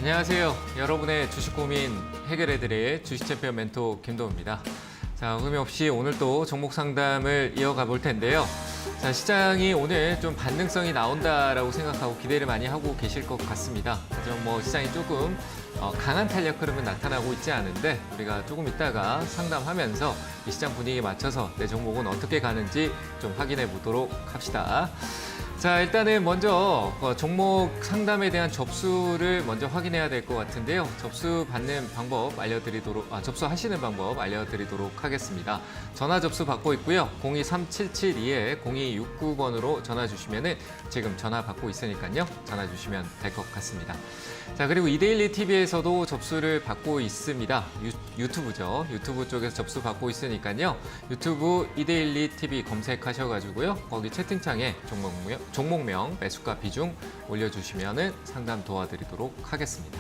안녕하세요. 여러분의 주식 고민 해결해드릴 주식 챔피언 멘토 김도우입니다. 자, 의미 없이 오늘 또 종목 상담을 이어가 볼 텐데요. 자, 시장이 오늘 좀 반등성이 나온다라고 생각하고 기대를 많이 하고 계실 것 같습니다. 하지만 시장이 조금 강한 탄력 흐름은 나타나고 있지 않은데 우리가 조금 이따가 상담하면서 이 시장 분위기에 맞춰서 내 종목은 어떻게 가는지 좀 확인해 보도록 합시다. 자, 일단은 먼저 종목 상담에 대한 접수를 먼저 확인해야 될 것 같은데요. 접수하시는 방법 알려드리도록 하겠습니다. 전화 접수 받고 있고요. 023772-0269번으로 전화 주시면은 지금 전화 받고 있으니까요. 전화 주시면 될 것 같습니다. 자, 그리고 이데일리 TV에서도 접수를 받고 있습니다. 유튜브죠. 유튜브 쪽에서 접수 받고 있으니까요. 유튜브 이데일리 TV 검색하셔가지고요. 거기 채팅창에 종목명, 매수가 비중 올려주시면 상담 도와드리도록 하겠습니다.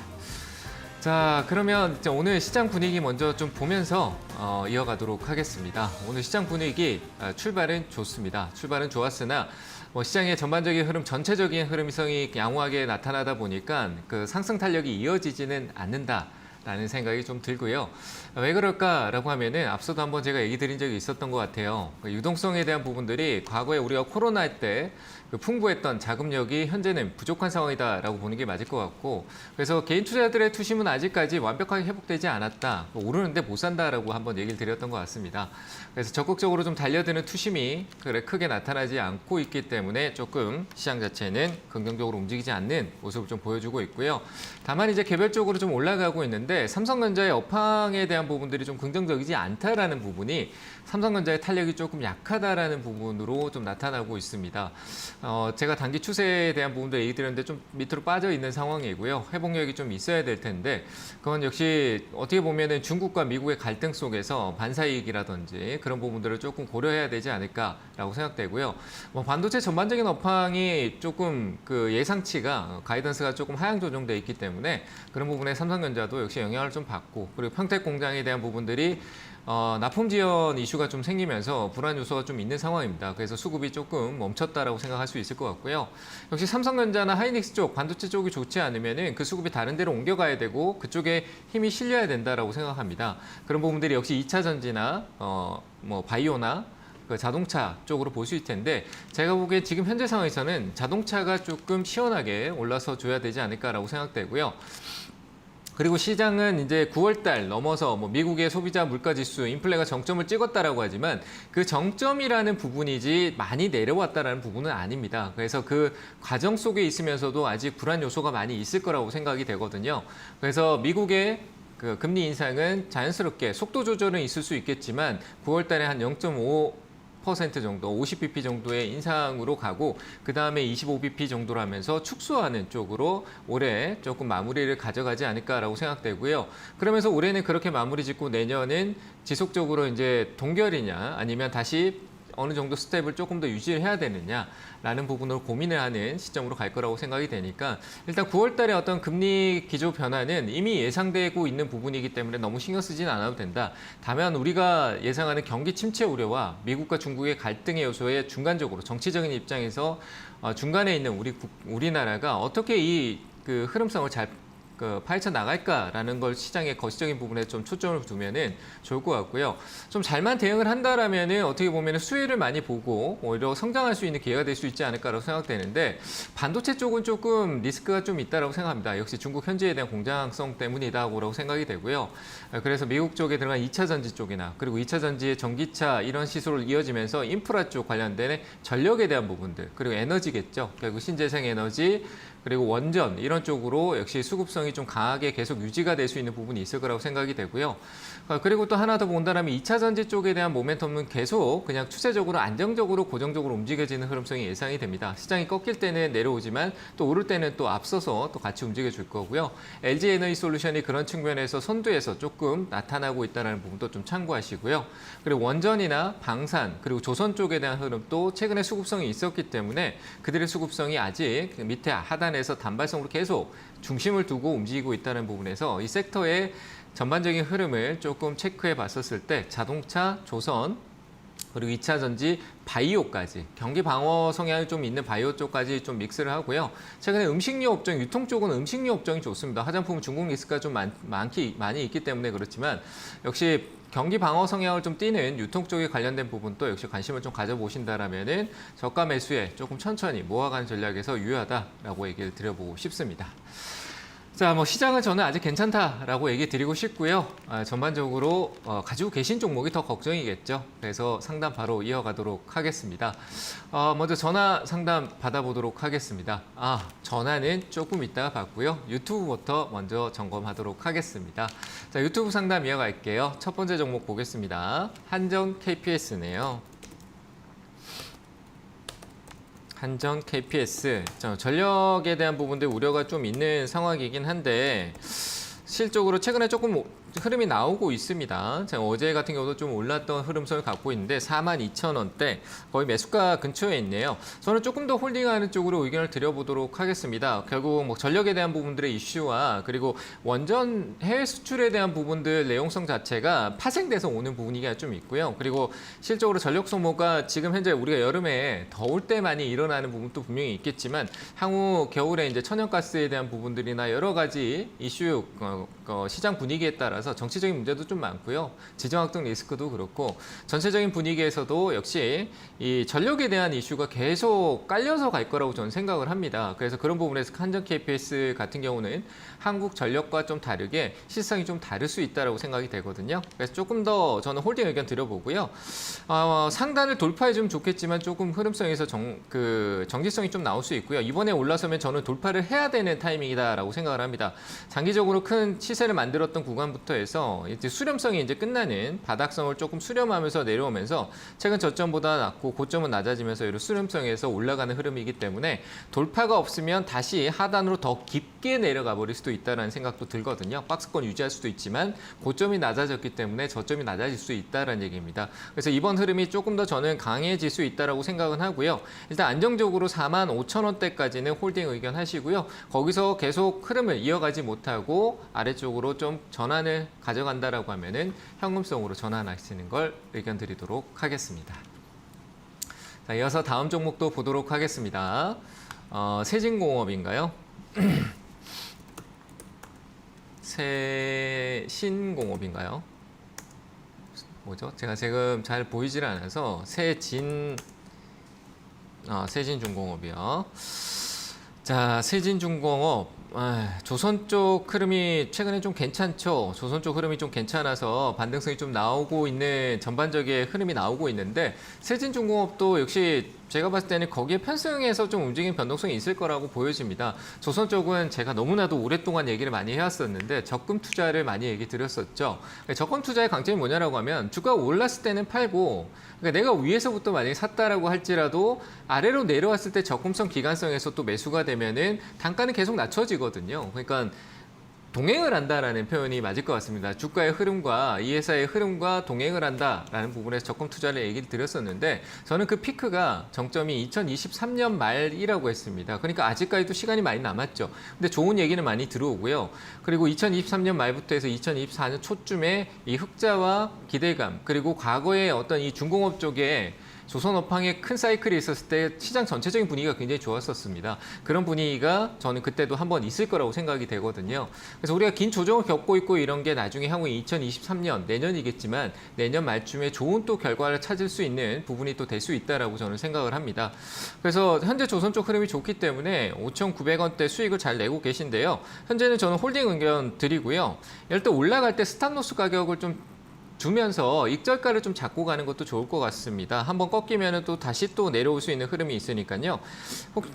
자, 그러면 오늘 시장 분위기 먼저 좀 보면서 이어가도록 하겠습니다. 오늘 시장 분위기 출발은 좋습니다. 출발은 좋았으나 시장의 전반적인 흐름, 전체적인 흐름성이 양호하게 나타나다 보니까 그 상승 탄력이 이어지지는 않는다라는 생각이 좀 들고요. 왜 그럴까라고 하면은 앞서도 한번 제가 얘기 드린 적이 있었던 것 같아요. 유동성에 대한 부분들이 과거에 우리가 코로나 때 풍부했던 자금력이 현재는 부족한 상황이다라고 보는 게 맞을 것 같고, 그래서 개인 투자자들의 투심은 아직까지 완벽하게 회복되지 않았다. 오르는데 못 산다라고 한번 얘기를 드렸던 것 같습니다. 그래서 적극적으로 좀 달려드는 투심이 크게 나타나지 않고 있기 때문에 조금 시장 자체는 긍정적으로 움직이지 않는 모습을 좀 보여주고 있고요. 다만 이제 개별적으로 좀 올라가고 있는데 삼성전자의 업황에 대한 부분들이 좀 긍정적이지 않다라는 부분이 삼성전자의 탄력이 조금 약하다라는 부분으로 좀 나타나고 있습니다. 제가 단기 추세에 대한 부분도 얘기 드렸는데 좀 밑으로 빠져 있는 상황이고요. 회복력이 좀 있어야 될 텐데 그건 역시 어떻게 보면은 중국과 미국의 갈등 속에서 반사이익이라든지 그런 부분들을 조금 고려해야 되지 않을까라고 생각되고요. 반도체 전반적인 업황이 조금 그 예상치가 가이던스가 조금 하향 조정돼 있기 때문에 그런 부분에 삼성전자도 역시 영향을 좀 받고, 그리고 평택 공장에 대한 부분들이 납품 지연 이슈가 좀 생기면서 불안 요소가 좀 있는 상황입니다. 그래서 수급이 조금 멈췄다라고 생각할 수 있을 것 같고요. 역시 삼성전자나 하이닉스 쪽, 반도체 쪽이 좋지 않으면은 그 수급이 다른 데로 옮겨가야 되고 그쪽에 힘이 실려야 된다라고 생각합니다. 그런 부분들이 역시 2차 전지나 바이오나 그 자동차 쪽으로 볼 수 있을 텐데 제가 보기에 지금 현재 상황에서는 자동차가 조금 시원하게 올라서 줘야 되지 않을까라고 생각되고요. 그리고 시장은 이제 9월달 넘어서 미국의 소비자 물가지수, 인플레가 정점을 찍었다라고 하지만 그 정점이라는 부분이지 많이 내려왔다라는 부분은 아닙니다. 그래서 그 과정 속에 있으면서도 아직 불안 요소가 많이 있을 거라고 생각이 되거든요. 그래서 미국의 그 금리 인상은 자연스럽게 속도 조절은 있을 수 있겠지만 9월달에 한 0.5% 정도, 50bp 정도의 인상으로 가고 그 다음에 25bp 정도로 하면서 축소하는 쪽으로 올해 조금 마무리를 가져가지 않을까라고 생각되고요. 그러면서 올해는 그렇게 마무리 짓고 내년은 지속적으로 이제 동결이냐 아니면 다시 어느 정도 스텝을 조금 더 유지를 해야 되느냐라는 부분으로 고민을 하는 시점으로 갈 거라고 생각이 되니까 일단 9월 달에 어떤 금리 기조 변화는 이미 예상되고 있는 부분이기 때문에 너무 신경 쓰지는 않아도 된다. 다만 우리가 예상하는 경기 침체 우려와 미국과 중국의 갈등의 요소에 중간적으로 정치적인 입장에서 중간에 있는 우리나라가 어떻게 이 그 흐름성을 잘 파헤쳐 나갈까라는 걸 시장의 거시적인 부분에 좀 초점을 두면은 좋을 것 같고요. 좀 잘만 대응을 한다라면은 어떻게 보면은 수혜를 많이 보고 오히려 성장할 수 있는 기회가 될 수 있지 않을까라고 생각되는데 반도체 쪽은 조금 리스크가 좀 있다라고 생각합니다. 역시 중국 현지에 대한 공장성 때문이다라고 생각이 되고요. 그래서 미국 쪽에 들어간 2차 전지 쪽이나 그리고 2차 전지의 전기차 이런 시설로 이어지면서 인프라 쪽 관련된 전력에 대한 부분들 그리고 에너지겠죠. 결국 신재생 에너지 그리고 원전 이런 쪽으로 역시 수급성이 좀 강하게 계속 유지가 될 수 있는 부분이 있을 거라고 생각이 되고요. 그리고 또 하나 더 본다면 2차 전지 쪽에 대한 모멘텀은 계속 그냥 추세적으로 안정적으로 고정적으로 움직여지는 흐름성이 예상이 됩니다. 시장이 꺾일 때는 내려오지만 또 오를 때는 또 앞서서 또 같이 움직여 줄 거고요. LG 에너지 솔루션이 그런 측면에서 선두에서 조금 나타나고 있다는 부분도 좀 참고하시고요. 그리고 원전이나 방산 그리고 조선 쪽에 대한 흐름도 최근에 수급성이 있었기 때문에 그들의 수급성이 아직 밑에 하단에서 단발성으로 계속 중심을 두고 움직이고 있다는 부분에서 이 섹터의 전반적인 흐름을 조금 체크해 봤었을 때 자동차, 조선, 그리고 2차 전지, 바이오까지 경기 방어 성향이 좀 있는 바이오 쪽까지 좀 믹스를 하고요. 최근에 음식료 업종, 유통 쪽은 음식료 업종이 좋습니다. 화장품 중국 리스크가 좀 많이 있기 때문에 그렇지만 역시 경기 방어 성향을 좀 띠는 유통 쪽에 관련된 부분도 역시 관심을 좀 가져보신다라면은 저가 매수에 조금 천천히 모아가는 전략에서 유효하다라고 얘기를 드려보고 싶습니다. 자, 뭐 시장은 저는 아직 괜찮다라고 얘기 드리고 싶고요. 전반적으로 가지고 계신 종목이 더 걱정이겠죠. 그래서 상담 바로 이어가도록 하겠습니다. 먼저 전화 상담 받아보도록 하겠습니다. 전화는 조금 이따가 받고요. 유튜브부터 먼저 점검하도록 하겠습니다. 자, 유튜브 상담 이어갈게요. 첫 번째 종목 보겠습니다. 한전 KPS네요. 한전 KPS 전력에 대한 부분들 우려가 좀 있는 상황이긴 한데 실적으로 최근에 조금 흐름이 나오고 있습니다. 제가 어제 같은 경우도 좀 올랐던 흐름선을 갖고 있는데 42,000원대 거의 매수가 근처에 있네요. 저는 조금 더 홀딩하는 쪽으로 의견을 드려보도록 하겠습니다. 결국 뭐 전력에 대한 부분들의 이슈와 그리고 원전 해외 수출에 대한 부분들 내용성 자체가 파생돼서 오는 부분이 좀 있고요. 그리고 실적으로 전력 소모가 지금 현재 우리가 여름에 더울 때 많이 일어나는 부분도 분명히 있겠지만 향후 겨울에 이제 천연가스에 대한 부분들이나 여러 가지 이슈 시장 분위기에 따라서 정치적인 문제도 좀 많고요. 지정학적 리스크도 그렇고 전체적인 분위기에서도 역시 이 전력에 대한 이슈가 계속 깔려서 갈 거라고 저는 생각을 합니다. 그래서 그런 부분에서 한전 KPS 같은 경우는 한국 전력과 좀 다르게 실상이 좀 다를 수 있다고 생각이 되거든요. 그래서 조금 더 저는 홀딩 의견 드려보고요. 상단을 돌파해주면 좋겠지만 조금 흐름성에서 정지성이 좀 나올 수 있고요. 이번에 올라서면 저는 돌파를 해야 되는 타이밍이다라고 생각을 합니다. 장기적으로 큰 시세를 만들었던 구간부터 해서 이제 수렴성이 이제 끝나는 바닥성을 조금 수렴하면서 내려오면서 최근 저점보다 낮고 고점은 낮아지면서 이런 수렴성에서 올라가는 흐름이기 때문에 돌파가 없으면 다시 하단으로 더 깊게 내려가 버릴 수도 있다는 생각도 들거든요. 박스권 유지할 수도 있지만 고점이 낮아졌기 때문에 저점이 낮아질 수 있다는 얘기입니다. 그래서 이번 흐름이 조금 더 저는 강해질 수 있다라고 생각은 하고요. 일단 안정적으로 45,000원대까지는 홀딩 의견 하시고요. 거기서 계속 흐름을 이어가지 못하고 아래쪽으로 좀 전환을 가져간다라고 하면은 현금성으로 전환하시는 걸 의견 드리도록 하겠습니다. 자, 이어서 다음 종목도 보도록 하겠습니다. 세진공업인가요? 세신공업인가요? 뭐죠? 제가 지금 잘 보이질 않아서 세진중공업이요. 자, 세진중공업. 조선 쪽 흐름이 최근에 좀 괜찮죠. 조선 쪽 흐름이 좀 괜찮아서 반등성이 좀 나오고 있는 전반적인 흐름이 나오고 있는데 세진중공업도 역시 제가 봤을 때는 거기에 편승해서 좀 움직이는 변동성이 있을 거라고 보여집니다. 조선 쪽은 제가 너무나도 오랫동안 얘기를 많이 해왔었는데 적금 투자를 많이 얘기 드렸었죠. 적금 투자의 강점이 뭐냐라고 하면 주가가 올랐을 때는 팔고 그러니까 내가 위에서부터 만약에 샀다라고 할지라도 아래로 내려왔을 때 적금성 기간성에서 또 매수가 되면은 단가는 계속 낮춰지거든요. 그러니까 동행을 한다라는 표현이 맞을 것 같습니다. 주가의 흐름과 이 회사의 흐름과 동행을 한다라는 부분에서 적금 투자를 얘기를 드렸었는데 저는 그 피크가 정점이 2023년 말이라고 했습니다. 그러니까 아직까지도 시간이 많이 남았죠. 근데 좋은 얘기는 많이 들어오고요. 그리고 2023년 말부터 해서 2024년 초쯤에 이 흑자와 기대감 그리고 과거의 어떤 이 중공업 쪽에 조선업황에 큰 사이클이 있었을 때 시장 전체적인 분위기가 굉장히 좋았었습니다. 그런 분위기가 저는 그때도 한번 있을 거라고 생각이 되거든요. 그래서 우리가 긴 조정을 겪고 있고 이런 게 나중에 향후 2023년 내년이겠지만 내년 말쯤에 좋은 또 결과를 찾을 수 있는 부분이 또 될 수 있다라고 저는 생각을 합니다. 그래서 현재 조선 쪽 흐름이 좋기 때문에 5,900원대 수익을 잘 내고 계신데요. 현재는 저는 홀딩 의견 드리고요. 이럴 때 올라갈 때 스탑로스 가격을 좀 주면서 익절가를 좀 잡고 가는 것도 좋을 것 같습니다. 한번 꺾이면 또 다시 또 내려올 수 있는 흐름이 있으니까요.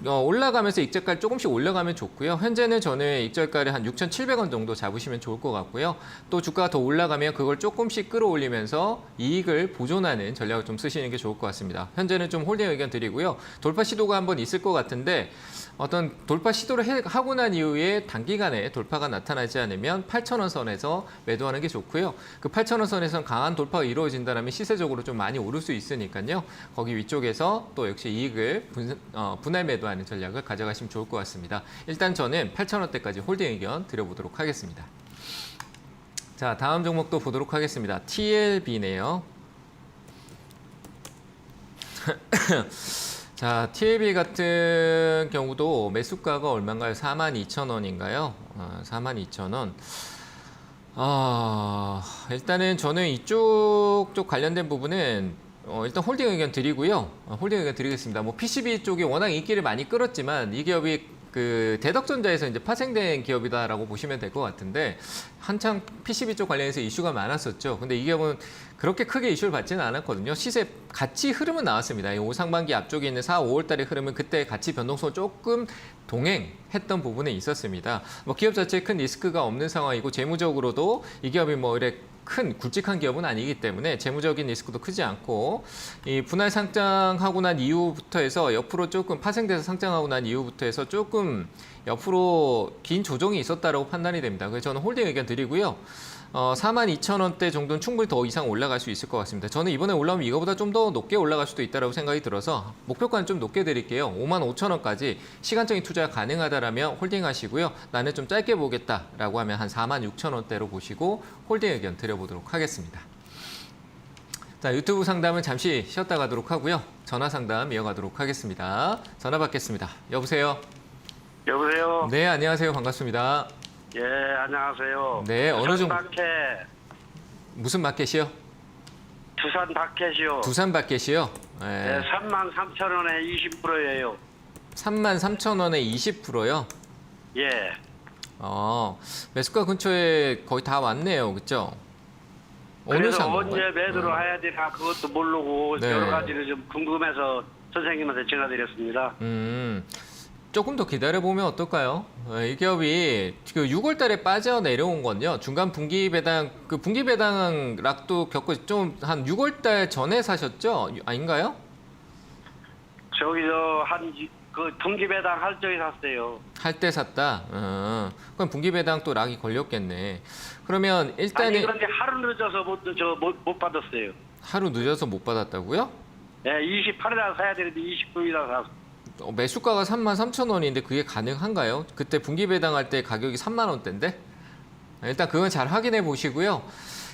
올라가면서 익절가를 조금씩 올려가면 좋고요. 현재는 저는 익절가를 한 6,700원 정도 잡으시면 좋을 것 같고요. 또 주가가 더 올라가면 그걸 조금씩 끌어올리면서 이익을 보존하는 전략을 좀 쓰시는 게 좋을 것 같습니다. 현재는 좀 홀딩 의견 드리고요. 돌파 시도가 한번 있을 것 같은데 어떤 돌파 시도를 하고 난 이후에 단기간에 돌파가 나타나지 않으면 8,000원 선에서 매도하는 게 좋고요. 그 8,000원 선에서 강한 돌파가 이루어진다면 시세적으로 좀 많이 오를 수 있으니까요. 거기 위쪽에서 또 역시 이익을 분할 매도하는 전략을 가져가시면 좋을 것 같습니다. 일단 저는 8,000원대까지 홀딩 의견 드려보도록 하겠습니다. 자, 다음 종목도 보도록 하겠습니다. TLB네요. 자, TAB 같은 경우도 매수가가 얼마인가요? 42,000원인가요? 42,000원. 일단은 저는 이쪽 쪽 관련된 부분은 일단 홀딩 의견 드리고요. 홀딩 의견 드리겠습니다. 뭐 PCB 쪽이 워낙 인기를 많이 끌었지만 이 기업이 그 대덕전자에서 이제 파생된 기업이다라고 보시면 될 것 같은데 한창 PCB 쪽 관련해서 이슈가 많았었죠. 근데 이 기업은 그렇게 크게 이슈를 받지는 않았거든요. 시세 같이 흐름은 나왔습니다. 이 상반기 앞쪽에 있는 4, 5월 달의 흐름은 그때 같이 변동성을 조금 동행했던 부분에 있었습니다. 뭐 기업 자체에 큰 리스크가 없는 상황이고 재무적으로도 이 기업이 뭐 이래 큰 굵직한 기업은 아니기 때문에 재무적인 리스크도 크지 않고 이 분할 상장하고 난 이후부터 해서 옆으로 조금 파생돼서 상장하고 난 이후부터 해서 조금 옆으로 긴 조정이 있었다라고 판단이 됩니다. 그래서 저는 홀딩 의견 드리고요. 42,000원대 정도는 충분히 더 이상 올라갈 수 있을 것 같습니다. 저는 이번에 올라오면 이거보다 좀 더 높게 올라갈 수도 있다고 생각이 들어서 목표가는 좀 높게 드릴게요. 55,000원까지 시간적인 투자가 가능하다라면 홀딩하시고요. 나는 좀 짧게 보겠다라고 하면 한 46,000원대로 보시고 홀딩 의견 드려보도록 하겠습니다. 자, 유튜브 상담은 잠시 쉬었다 가도록 하고요. 전화 상담 이어가도록 하겠습니다. 전화 받겠습니다. 여보세요? 여보세요? 네, 안녕하세요. 반갑습니다. 예, 안녕하세요. 네, 어느 정도 마켓, 무슨 마켓이요? 두산 마켓이요. 두산 마켓이요? 네. 네, 33,000원에 20%예요. 33,000원에 20%요? 예. 매수가 근처에 거의 다 왔네요. 그렇죠? 그래서 언제 매도를 해야 되나 그것도 모르고 네. 여러 가지를 좀 궁금해서 선생님한테 전화드렸습니다. 조금 더 기다려보면 어떨까요? 이 기업이 그 6월 달에 빠져 내려온 건요. 중간 분기 배당, 그 분기 배당 락도 겪고 좀 한 6월 달 전에 사셨죠? 아닌가요? 저기서 그 분기 배당 할 적에 샀어요. 할 때 샀다? 그럼 분기 배당 또 락이 걸렸겠네. 그러면 일단은. 아니, 그런데 하루 늦어서 못 받았어요. 하루 늦어서 못 받았다고요? 네, 28일날 사야 되는데 29일날 샀어요. 매수가가 33,000원인데 그게 가능한가요? 그때 분기 배당할 때 가격이 3만 원대인데? 일단 그건 잘 확인해 보시고요.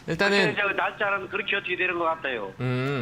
일단은 저 날짜는 그렇게 어떻게 되는 것 같아요.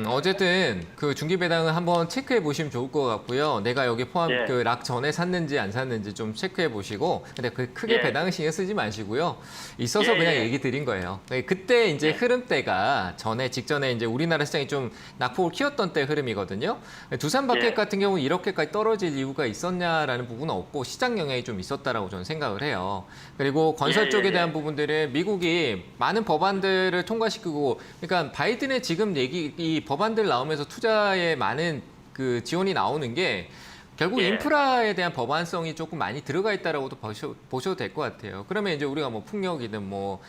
어쨌든 그 중기 배당을 한번 체크해 보시면 좋을 것 같고요. 내가 여기 포함 예. 그 락 전에 샀는지 안 샀는지 좀 체크해 보시고, 근데 그 크게 예. 배당을 신경 쓰지 마시고요. 있어서 예, 그냥 예. 얘기 드린 거예요. 그때 이제 예. 흐름대가 직전에 이제 우리나라 시장이 좀 낙폭을 키웠던 때 흐름이거든요. 두산 마켓 예. 같은 경우는 이렇게까지 떨어질 이유가 있었냐라는 부분은 없고 시장 영향이 좀 있었다라고 저는 생각을 해요. 그리고 건설 예, 쪽에 예, 대한 예. 부분들은 미국이 많은 법안들을 통과시키고, 그러니까 바이든의 지금 이 법안들 나오면서 투자에 많은 그 지원이 나오는 게 결국 예. 인프라에 대한 법안성이 조금 많이 들어가 있다라고도 보셔도 될 것 같아요. 그러면 이제 우리가 뭐 풍력이든 뭐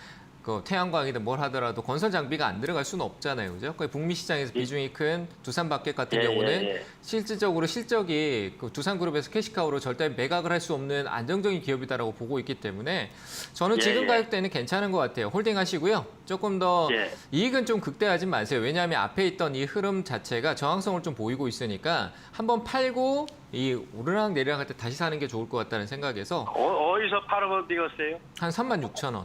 그 태양광이든 뭘 하더라도 건설 장비가 안 들어갈 수는 없잖아요, 그죠? 그 북미 시장에서 비중이 큰 두산 마켓 같은 예, 경우는 예, 예. 실질적으로 실적이 그 두산그룹에서 캐시카우로 절대 매각을 할 수 없는 안정적인 기업이다라고 보고 있기 때문에 저는 예, 지금 예. 가격대는 괜찮은 것 같아요. 홀딩하시고요. 조금 더 예. 이익은 좀 극대화하지 마세요. 왜냐하면 앞에 있던 이 흐름 자체가 저항성을 좀 보이고 있으니까 한번 팔고 이 오르락 내리락 할 때 다시 사는 게 좋을 것 같다는 생각에서 어디서 팔아본 되겠어요? 한 36,000원.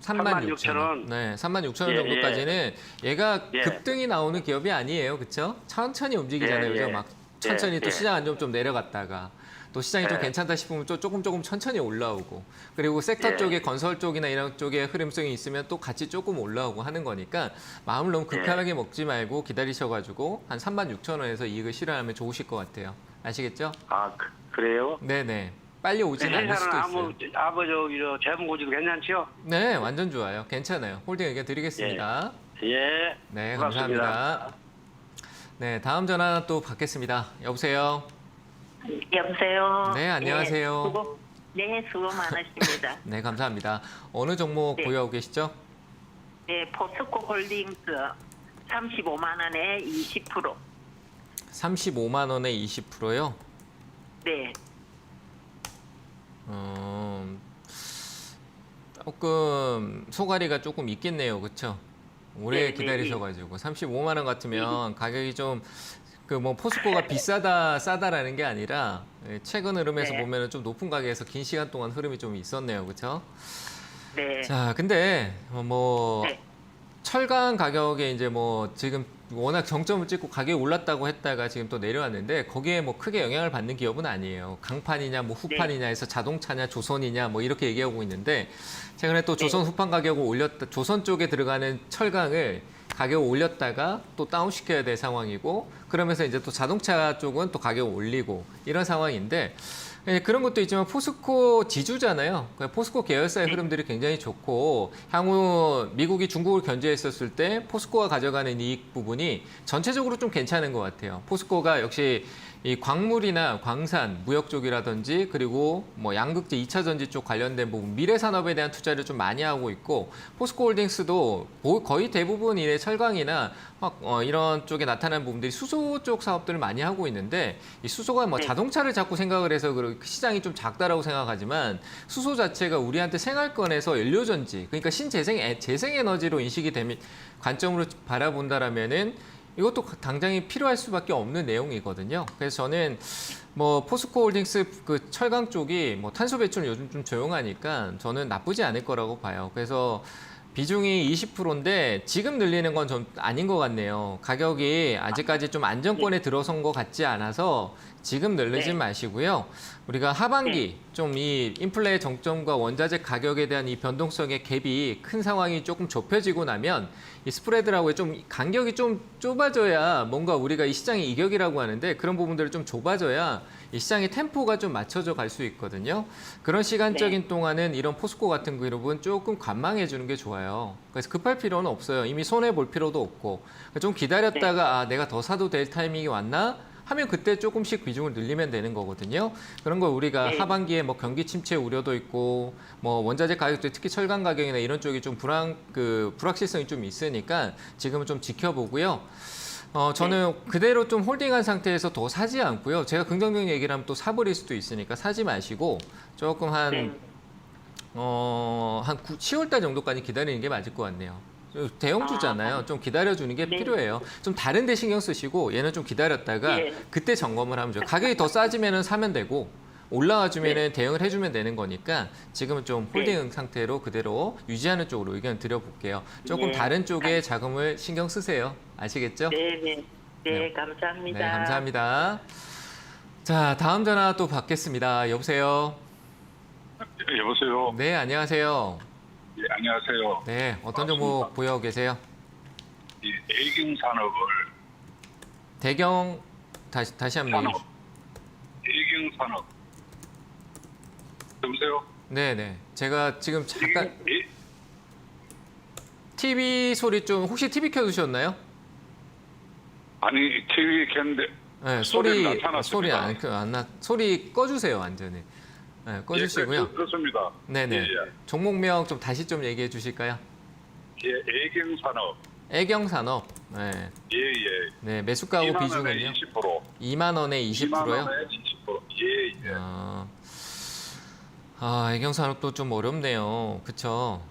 36,000원. 네, 36,000원 예, 정도까지는 얘가 예. 급등이 나오는 기업이 아니에요. 그렇죠? 천천히 움직이잖아요. 예, 그죠? 예. 막 천천히 예, 또 예. 시장 안정 좀 내려갔다가 또 시장이 좀 예. 괜찮다 싶으면 또 조금 천천히 올라오고, 그리고 섹터 예. 쪽에 건설 쪽이나 이런 쪽에 흐름성이 있으면 또 같이 조금 올라오고 하는 거니까 마음을 너무 급하게 먹지 말고 기다리셔가지고 한 36,000원에서 이익을 실현하면 좋으실 것 같아요. 아시겠죠? 아, 그래요? 네네. 빨리 오지는 않을 수도 회사는 있어요. 재무고지도 괜찮죠? 네, 완전 좋아요. 괜찮아요. 홀딩 의견 드리겠습니다. 예. 네, 고맙습니다. 감사합니다. 네, 다음 전화 또 받겠습니다. 여보세요? 여보세요. 네, 안녕하세요. 수고 많으십니다. 네, 감사합니다. 어느 종목 네. 보유하고 계시죠? 네, 포스코 홀딩스 35만 원에 20%. 35만 원에 20%요? 네, 조금 소가리가 조금 있겠네요. 그렇죠? 오래 네, 기다리셔가지고 35만 원 같으면 가격이 좀 그 뭐 포스코가 비싸다 싸다라는 게 아니라 최근 흐름에서 네. 보면은 좀 높은 가격에서 긴 시간 동안 흐름이 좀 있었네요. 그렇죠? 네, 자, 근데 뭐 네. 철강 가격에 이제 뭐 지금 워낙 정점을 찍고 가격이 올랐다고 했다가 지금 또 내려왔는데 거기에 뭐 크게 영향을 받는 기업은 아니에요. 강판이냐 뭐 후판이냐 해서 자동차냐 조선이냐 뭐 이렇게 얘기하고 있는데 최근에 또 조선 후판 가격을 올렸다. 조선 쪽에 들어가는 철강을 가격을 올렸다가 또 다운시켜야 될 상황이고 그러면서 이제 또 자동차 쪽은 또 가격을 올리고 이런 상황인데 그런 것도 있지만 포스코 지주잖아요. 포스코 계열사의 흐름들이 굉장히 좋고 향후 미국이 중국을 견제했었을 때 포스코가 가져가는 이익 부분이 전체적으로 좀 괜찮은 것 같아요. 포스코가 역시 이 광물이나 광산, 무역 쪽이라든지 그리고 뭐 양극재, 2차 전지 쪽 관련된 부분, 미래 산업에 대한 투자를 좀 많이 하고 있고 포스코홀딩스도 거의 대부분 이래 철강이나 이런 쪽에 나타나는 부분들이 수소 쪽 사업들을 많이 하고 있는데 이 수소가 뭐 자동차를 자꾸 생각을 해서 시장이 좀 작다라고 생각하지만 수소 자체가 우리한테 생활권에서 연료전지, 그러니까 재생에너지로 인식이 되면 관점으로 바라본다라면은 이것도 당장이 필요할 수밖에 없는 내용이거든요. 그래서 저는 뭐 포스코홀딩스 그 철강 쪽이 뭐 탄소 배출은 요즘 좀 조용하니까 저는 나쁘지 않을 거라고 봐요. 그래서 비중이 20%인데 지금 늘리는 건 좀 아닌 것 같네요. 가격이 아직까지 좀 안정권에 들어선 것 같지 않아서 지금 늘리지 마시고요. 우리가 하반기 좀 이 인플레의 정점과 원자재 가격에 대한 이 변동성의 갭이 큰 상황이 조금 좁혀지고 나면 이 스프레드라고 좀 간격이 좀 좁아져야 뭔가 우리가 이 시장의 이격이라고 하는데 그런 부분들을 좀 좁아져야 이 시장의 템포가 좀 맞춰져 갈 수 있거든요. 그런 시간적인 동안은 이런 포스코 같은 그룹은 조금 관망해 주는 게 좋아요. 그래서 급할 필요는 없어요. 이미 손해 볼 필요도 없고 좀 기다렸다가 아, 내가 더 사도 될 타이밍이 왔나? 하면 그때 조금씩 비중을 늘리면 되는 거거든요. 그런 걸 우리가 하반기에 뭐 경기 침체 우려도 있고 뭐 원자재 가격도 특히 철강 가격이나 이런 쪽이 좀 불확실성이 좀 있으니까 지금은 좀 지켜보고요. 저는 그대로 좀 홀딩한 상태에서 더 사지 않고요. 제가 긍정적인 얘기를 하면 또 사버릴 수도 있으니까 사지 마시고 조금 한 10월 달 정도까지 기다리는 게 맞을 것 같네요. 대형주잖아요. 좀 기다려주는 게 필요해요. 좀 다른 데 신경 쓰시고 얘는 좀 기다렸다가 그때 점검을 하면 좋아요. 가격이 더 싸지면 사면 되고 올라와주면 대응을 해주면 되는 거니까 지금은 좀 홀딩 상태로 그대로 유지하는 쪽으로 의견 드려볼게요. 조금 다른 쪽에 자금을 신경 쓰세요. 아시겠죠? 네, 감사합니다. 네, 감사합니다. 자, 다음 전화 또 받겠습니다. 여보세요? 여보세요. 네, 안녕하세요. 예, 안녕하세요. 네, 어떤 종목 보여 계세요? 이 애경산업을 대경 다시 한번 얘기해 주시죠. 애경산업. 여보세요. 네네. 제가 지금 잠깐 예, TV 소리 좀 혹시 TV 켜두셨나요? 아니 TV 켰는데 네, 소리 꺼주세요 완전히. 네, 꺼주시고요. 예, 그렇습니다. 네네. 예. 종목명 좀 다시 좀 얘기해 주실까요? 예, 애경산업. 애경산업. 네. 예. 네, 매수가하고 2만 원에 비중은요? 20%. 2만 원에 20%요? 2만 원에 20%. 예. 애경산업도 좀 어렵네요. 그쵸?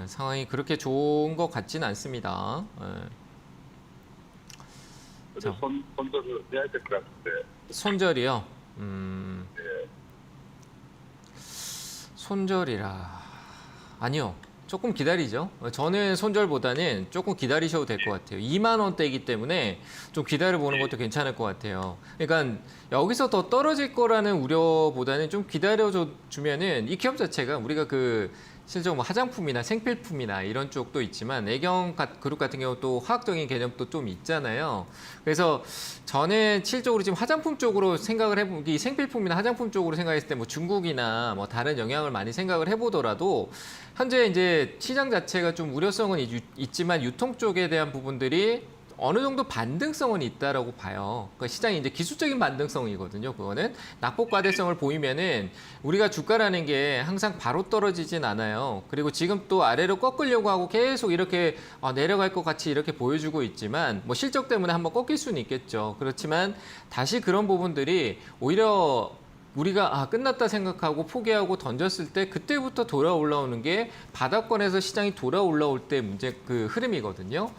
상황이 그렇게 좋은 것 같지는 않습니다. 그래서 손절을 해야 될 것 같은데. 손절이요? 예. 손절이라. 아니요. 조금 기다리죠. 저는 손절보다는 조금 기다리셔도 될 것 같아요. 2만 원대이기 때문에 좀 기다려보는 것도 괜찮을 것 같아요. 그러니까 여기서 더 떨어질 거라는 우려보다는 좀 기다려주면은 이 기업 자체가 우리가 실제로 뭐 화장품이나 생필품이나 이런 쪽도 있지만 애경 그룹 같은 경우 또 화학적인 개념도 좀 있잖아요. 그래서 저는 실적으로 지금 화장품 쪽으로 생각을 해보면 이 생필품이나 화장품 쪽으로 생각했을 때 뭐 중국이나 뭐 다른 영향을 많이 생각을 해보더라도 현재 이제 시장 자체가 좀 우려성은 있지만 유통 쪽에 대한 부분들이 어느 정도 반등성은 있다라고 봐요. 그러니까 시장이 이제 기술적인 반등성이거든요. 그거는 낙폭과대성을 보이면은 우리가 주가라는 게 항상 바로 떨어지진 않아요. 그리고 지금 또 아래로 꺾으려고 하고 계속 이렇게 내려갈 것 같이 이렇게 보여주고 있지만 뭐 실적 때문에 한번 꺾일 수는 있겠죠. 그렇지만 다시 그런 부분들이 오히려 우리가 끝났다 생각하고 포기하고 던졌을 때 그때부터 돌아 올라오는 게 바닥권에서 시장이 돌아 올라올 때 흐름이거든요.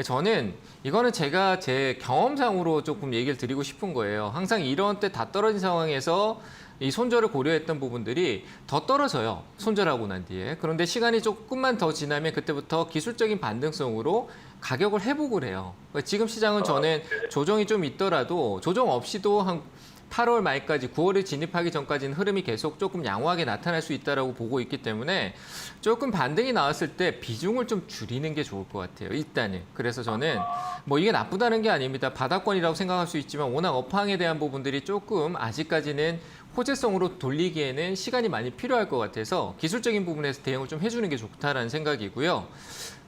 저는 이거는 제가 제 경험상으로 조금 얘기를 드리고 싶은 거예요. 항상 이런 때 다 떨어진 상황에서 이 손절을 고려했던 부분들이 더 떨어져요. 손절하고 난 뒤에. 그런데 시간이 조금만 더 지나면 그때부터 기술적인 반등성으로 가격을 회복을 해요. 그러니까 지금 시장은 저는 조정이 좀 있더라도 조정 없이도 한 8월 말까지 9월에 진입하기 전까지는 흐름이 계속 조금 양호하게 나타날 수 있다라고 보고 있기 때문에 조금 반등이 나왔을 때 비중을 좀 줄이는 게 좋을 것 같아요. 일단은. 그래서 저는 뭐 이게 나쁘다는 게 아닙니다. 바닥권이라고 생각할 수 있지만 워낙 업황에 대한 부분들이 조금 아직까지는 호재성으로 돌리기에는 시간이 많이 필요할 것 같아서 기술적인 부분에서 대응을 좀 해주는 게 좋다라는 생각이고요.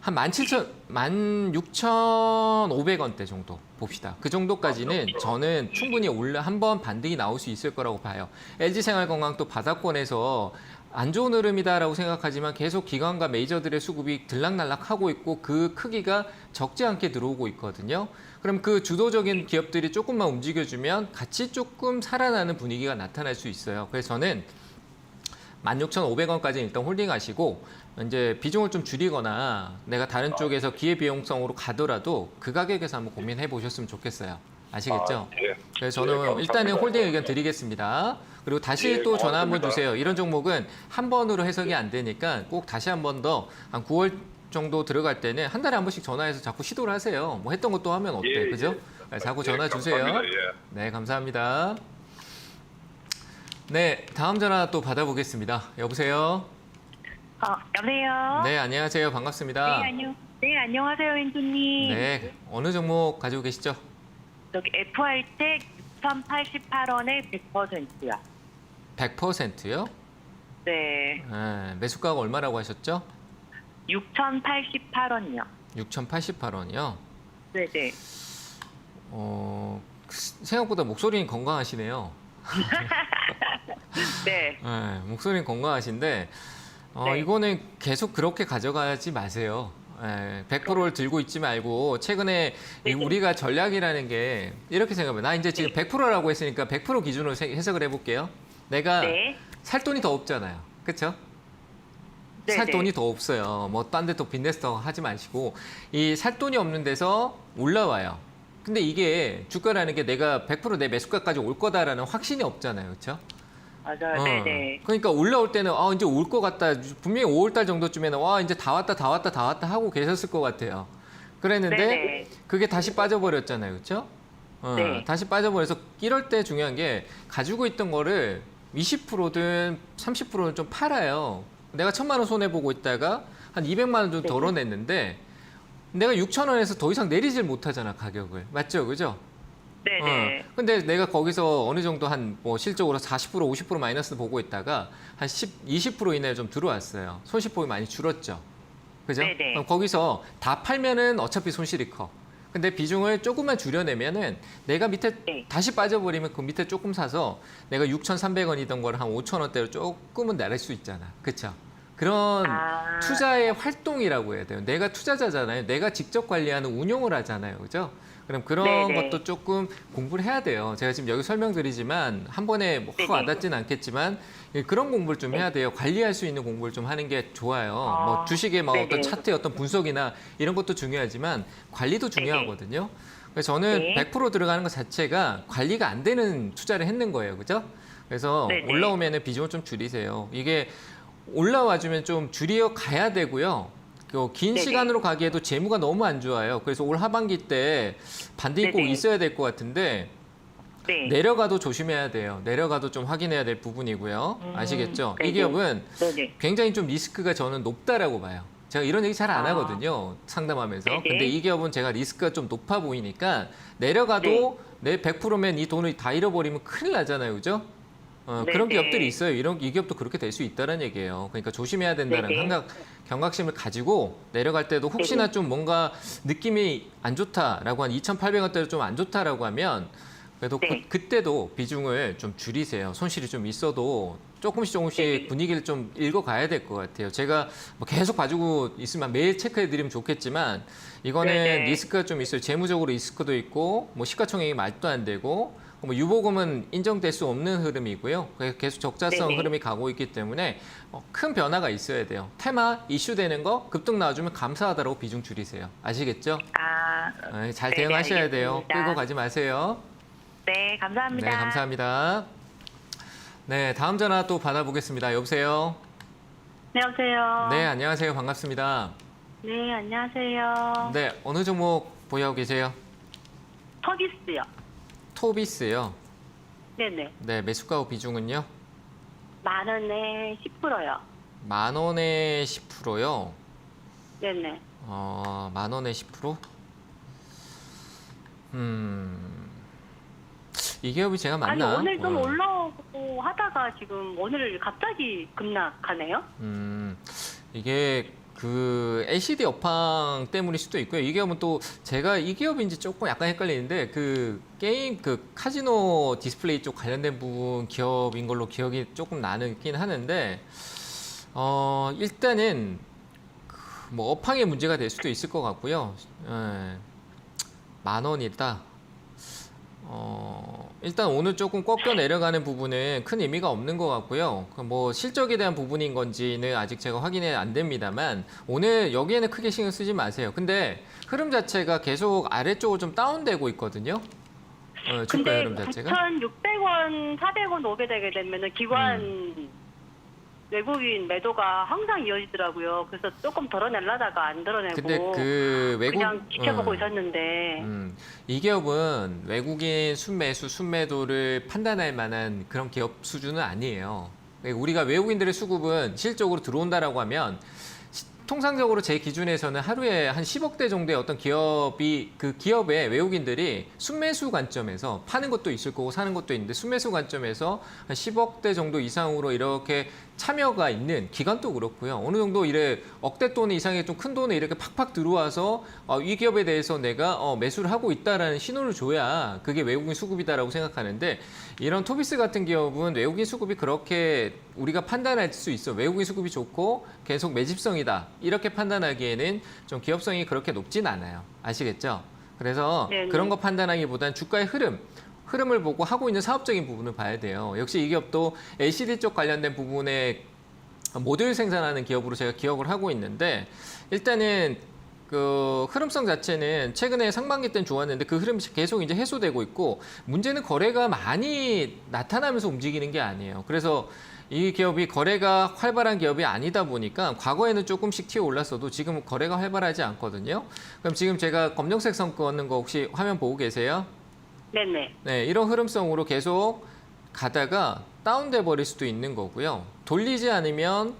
한 16,500원대 정도 봅시다. 그 정도까지는 저는 충분히 한번 반등이 나올 수 있을 거라고 봐요. LG생활건강도 바닥권에서 안 좋은 흐름이다라고 생각하지만 계속 기관과 메이저들의 수급이 들락날락하고 있고 그 크기가 적지 않게 들어오고 있거든요. 그럼 그 주도적인 기업들이 조금만 움직여주면 같이 조금 살아나는 분위기가 나타날 수 있어요. 그래서 저는 16,500원까지 일단 홀딩하시고 이제 비중을 좀 줄이거나 내가 다른 쪽에서 기회비용성으로 가더라도 그 가격에서 한번 고민해 보셨으면 좋겠어요. 아시겠죠? 예. 그래서 저는 일단은 홀딩 의견 드리겠습니다. 그리고 다시 또 전화 한번 주세요. 이런 종목은 한 번으로 해석이 안 되니까 꼭 다시 한 번 더 한 9월 정도 들어갈 때는 한 달에 한 번씩 전화해서 자꾸 시도를 하세요. 뭐 했던 것도 하면 어때? 그죠? 자꾸 전화 주세요. 네, 감사합니다. 네, 다음 전화 또 받아보겠습니다. 여보세요? 여보세요? 네, 안녕하세요. 반갑습니다. 네, 안녕하세요, 앵두님. 네, 어느 종목 가지고 계시죠? 저기 FI텍 6,088원에 100%요. 100%요? 네, 매수가가 얼마라고 하셨죠? 6,088원이요. 6,088원이요? 네네. 생각보다 목소리는 건강하시네요. 네. 네, 목소리는 건강하신데 네. 이거는 계속 그렇게 가져가지 마세요. 100%를 들고 있지 말고 최근에 우리가 전략이라는 게 이렇게 생각해요. 나 이제 지금 100%라고 했으니까 100% 기준으로 해석을 해볼게요. 내가 네. 살 돈이 더 없잖아요. 그렇죠? 네, 살 네. 돈이 더 없어요. 뭐 딴 데 또 빚내서 하지 마시고 이 살 돈이 없는 데서 올라와요. 근데 이게 주가라는 게 내가 100% 내 매수가까지 올 거다라는 확신이 없잖아요. 그렇죠? 맞아요. 네네. 그러니까 올라올 때는 이제 올 것 같다. 분명히 5월 달 정도쯤에는 이제 다 왔다 하고 계셨을 것 같아요. 그랬는데 네네. 그게 다시 빠져버렸잖아요. 그렇죠? 네. 다시 빠져버려서 이럴 때 중요한 게 가지고 있던 거를 20%든 30%는 좀 팔아요. 내가 1,000만 원 손해보고 있다가 한 200만 원 좀 덜어냈는데 내가 6,000원에서 더 이상 내리질 못하잖아, 가격을. 맞죠? 그죠? 네네. 근데 내가 거기서 어느 정도 뭐 실적으로 40%, 50% 마이너스 보고 있다가 한 20% 이내에 좀 들어왔어요. 손실폭이 많이 줄었죠. 그죠? 네네. 그럼 거기서 다 팔면은 어차피 손실이 커. 근데 비중을 조금만 줄여내면은 내가 밑에 네. 다시 빠져버리면 그 밑에 조금 사서 내가 6,300원이던 걸 한 5,000원대로 조금은 내릴 수 있잖아. 그쵸? 그런 투자의 활동이라고 해야 돼요. 내가 투자자잖아요. 내가 직접 관리하는 운용을 하잖아요. 그죠? 그럼 그런 네네. 것도 조금 공부를 해야 돼요. 제가 지금 여기 설명드리지만 한 번에 뭐 확 와닿지는 않겠지만 그런 공부를 좀 해야 돼요. 관리할 수 있는 공부를 좀 하는 게 좋아요. 뭐 주식의 뭐 어떤 차트의 어떤 분석이나 이런 것도 중요하지만 관리도 중요하거든요. 그래서 저는 100% 들어가는 것 자체가 관리가 안 되는 투자를 했는 거예요. 그죠? 그래서 올라오면은 비중을 좀 줄이세요. 이게 올라와주면 좀 줄여 가야 되고요. 긴 시간으로 가기에도 재무가 너무 안 좋아요. 그래서 올 하반기 때 반등이 꼭 있어야 될 것 같은데 내려가도 조심해야 돼요. 내려가도 좀 확인해야 될 부분이고요. 아시겠죠? 이 기업은 굉장히 좀 리스크가 저는 높다라고 봐요. 제가 이런 얘기 잘 안 하거든요. 상담하면서. 근데 이 기업은 제가 리스크가 좀 높아 보이니까 내려가도 내 100%면 이 돈을 다 잃어버리면 큰일 나잖아요. 그죠? 그런 기업들이 있어요. 이 기업도 그렇게 될 수 있다는 얘기예요. 그러니까 조심해야 된다는 경각심을 가지고 내려갈 때도 혹시나 좀 뭔가 느낌이 안 좋다라고 한 2,800원대로 좀 안 좋다라고 하면 그래도 그때도 비중을 좀 줄이세요. 손실이 좀 있어도 조금씩 분위기를 좀 읽어가야 될 것 같아요. 제가 뭐 계속 봐주고 있으면 매일 체크해드리면 좋겠지만 이거는 리스크가 좀 있어요. 재무적으로 리스크도 있고 뭐 시가총액이 말도 안 되고 뭐 유보금은 인정될 수 없는 흐름이고요. 계속 적자성 흐름이 가고 있기 때문에 큰 변화가 있어야 돼요. 테마 이슈되는 거 급등 나와주면 감사하다라고 비중 줄이세요. 아시겠죠? 잘 대응하셔야 돼요. 끌고 가지 마세요. 네, 감사합니다. 네, 감사합니다. 네, 다음 전화 또 받아보겠습니다. 여보세요? 네, 여보세요? 네, 안녕하세요. 반갑습니다. 네, 안녕하세요. 네, 어느 종목 보유하고 계세요? 터비스요. 토비스요. 네네. 네, 매수가 비중은요? 10,000원에 10%요. 10,000원에 10%요. 네네. 10,000원에 10%? 이 기업이 제가 아니, 맞나? 오늘 좀 올라오고 하다가 지금 오늘 갑자기 급락하네요? 이게 그 LCD 업황 때문일 수도 있고요. 이 기업은 또 제가 이 기업인지 조금 약간 헷갈리는데 그 게임 그 카지노 디스플레이 쪽 관련된 부분 기업인 걸로 기억이 조금 나긴 하는데 일단은 그뭐 업황의 문제가 될 수도 있을 것 같고요. 10,000원이다. 일단 오늘 조금 꺾여 내려가는 부분은 큰 의미가 없는 것 같고요. 뭐 실적에 대한 부분인 건지는 아직 제가 확인이 안 됩니다만 오늘 여기에는 크게 신경 쓰지 마세요. 근데 흐름 자체가 계속 아래쪽으로 좀 다운되고 있거든요. 주가 근데 흐름 자체가. 9,600원, 400원 오게 되게 되면은 기관 외국인 매도가 항상 이어지더라고요. 그래서 조금 덜어내려다가 안 덜어내고 근데 그 외국 그냥 지켜보고 있었는데 이 기업은 외국인 순매수, 순매도를 판단할 만한 그런 기업 수준은 아니에요. 우리가 외국인들의 수급은 실적으로 들어온다라고 하면 통상적으로 제 기준에서는 하루에 한 10억대 정도의 어떤 기업이 그 기업의 외국인들이 순매수 관점에서 파는 것도 있을 거고 사는 것도 있는데 순매수 관점에서 한 10억대 정도 이상으로 이렇게 참여가 있는 기관도 그렇고요. 어느 정도 이래 억대 돈 이상의 좀 큰 돈이 이렇게 팍팍 들어와서 이 기업에 대해서 내가 매수를 하고 있다라는 신호를 줘야 그게 외국인 수급이다라고 생각하는데 이런 토비스 같은 기업은 외국인 수급이 그렇게 우리가 판단할 수 있어. 외국인 수급이 좋고 계속 매집성이다. 이렇게 판단하기에는 좀 기업성이 그렇게 높진 않아요. 아시겠죠? 그래서 네네. 그런 거 판단하기보단 주가의 흐름을 보고 하고 있는 사업적인 부분을 봐야 돼요. 역시 이 기업도 LCD 쪽 관련된 부분에 모듈 생산하는 기업으로 제가 기억을 하고 있는데 일단은 그 흐름성 자체는 최근에 상반기 때는 좋았는데 그 흐름이 계속 이제 해소되고 있고 문제는 거래가 많이 나타나면서 움직이는 게 아니에요. 그래서 이 기업이 거래가 활발한 기업이 아니다 보니까 과거에는 조금씩 튀어 올랐어도 지금 거래가 활발하지 않거든요. 그럼 지금 제가 검정색 선 긋는 거 혹시 화면 보고 계세요? 네네. 네, 이런 흐름성으로 계속 가다가 다운돼 버릴 수도 있는 거고요. 돌리지 않으면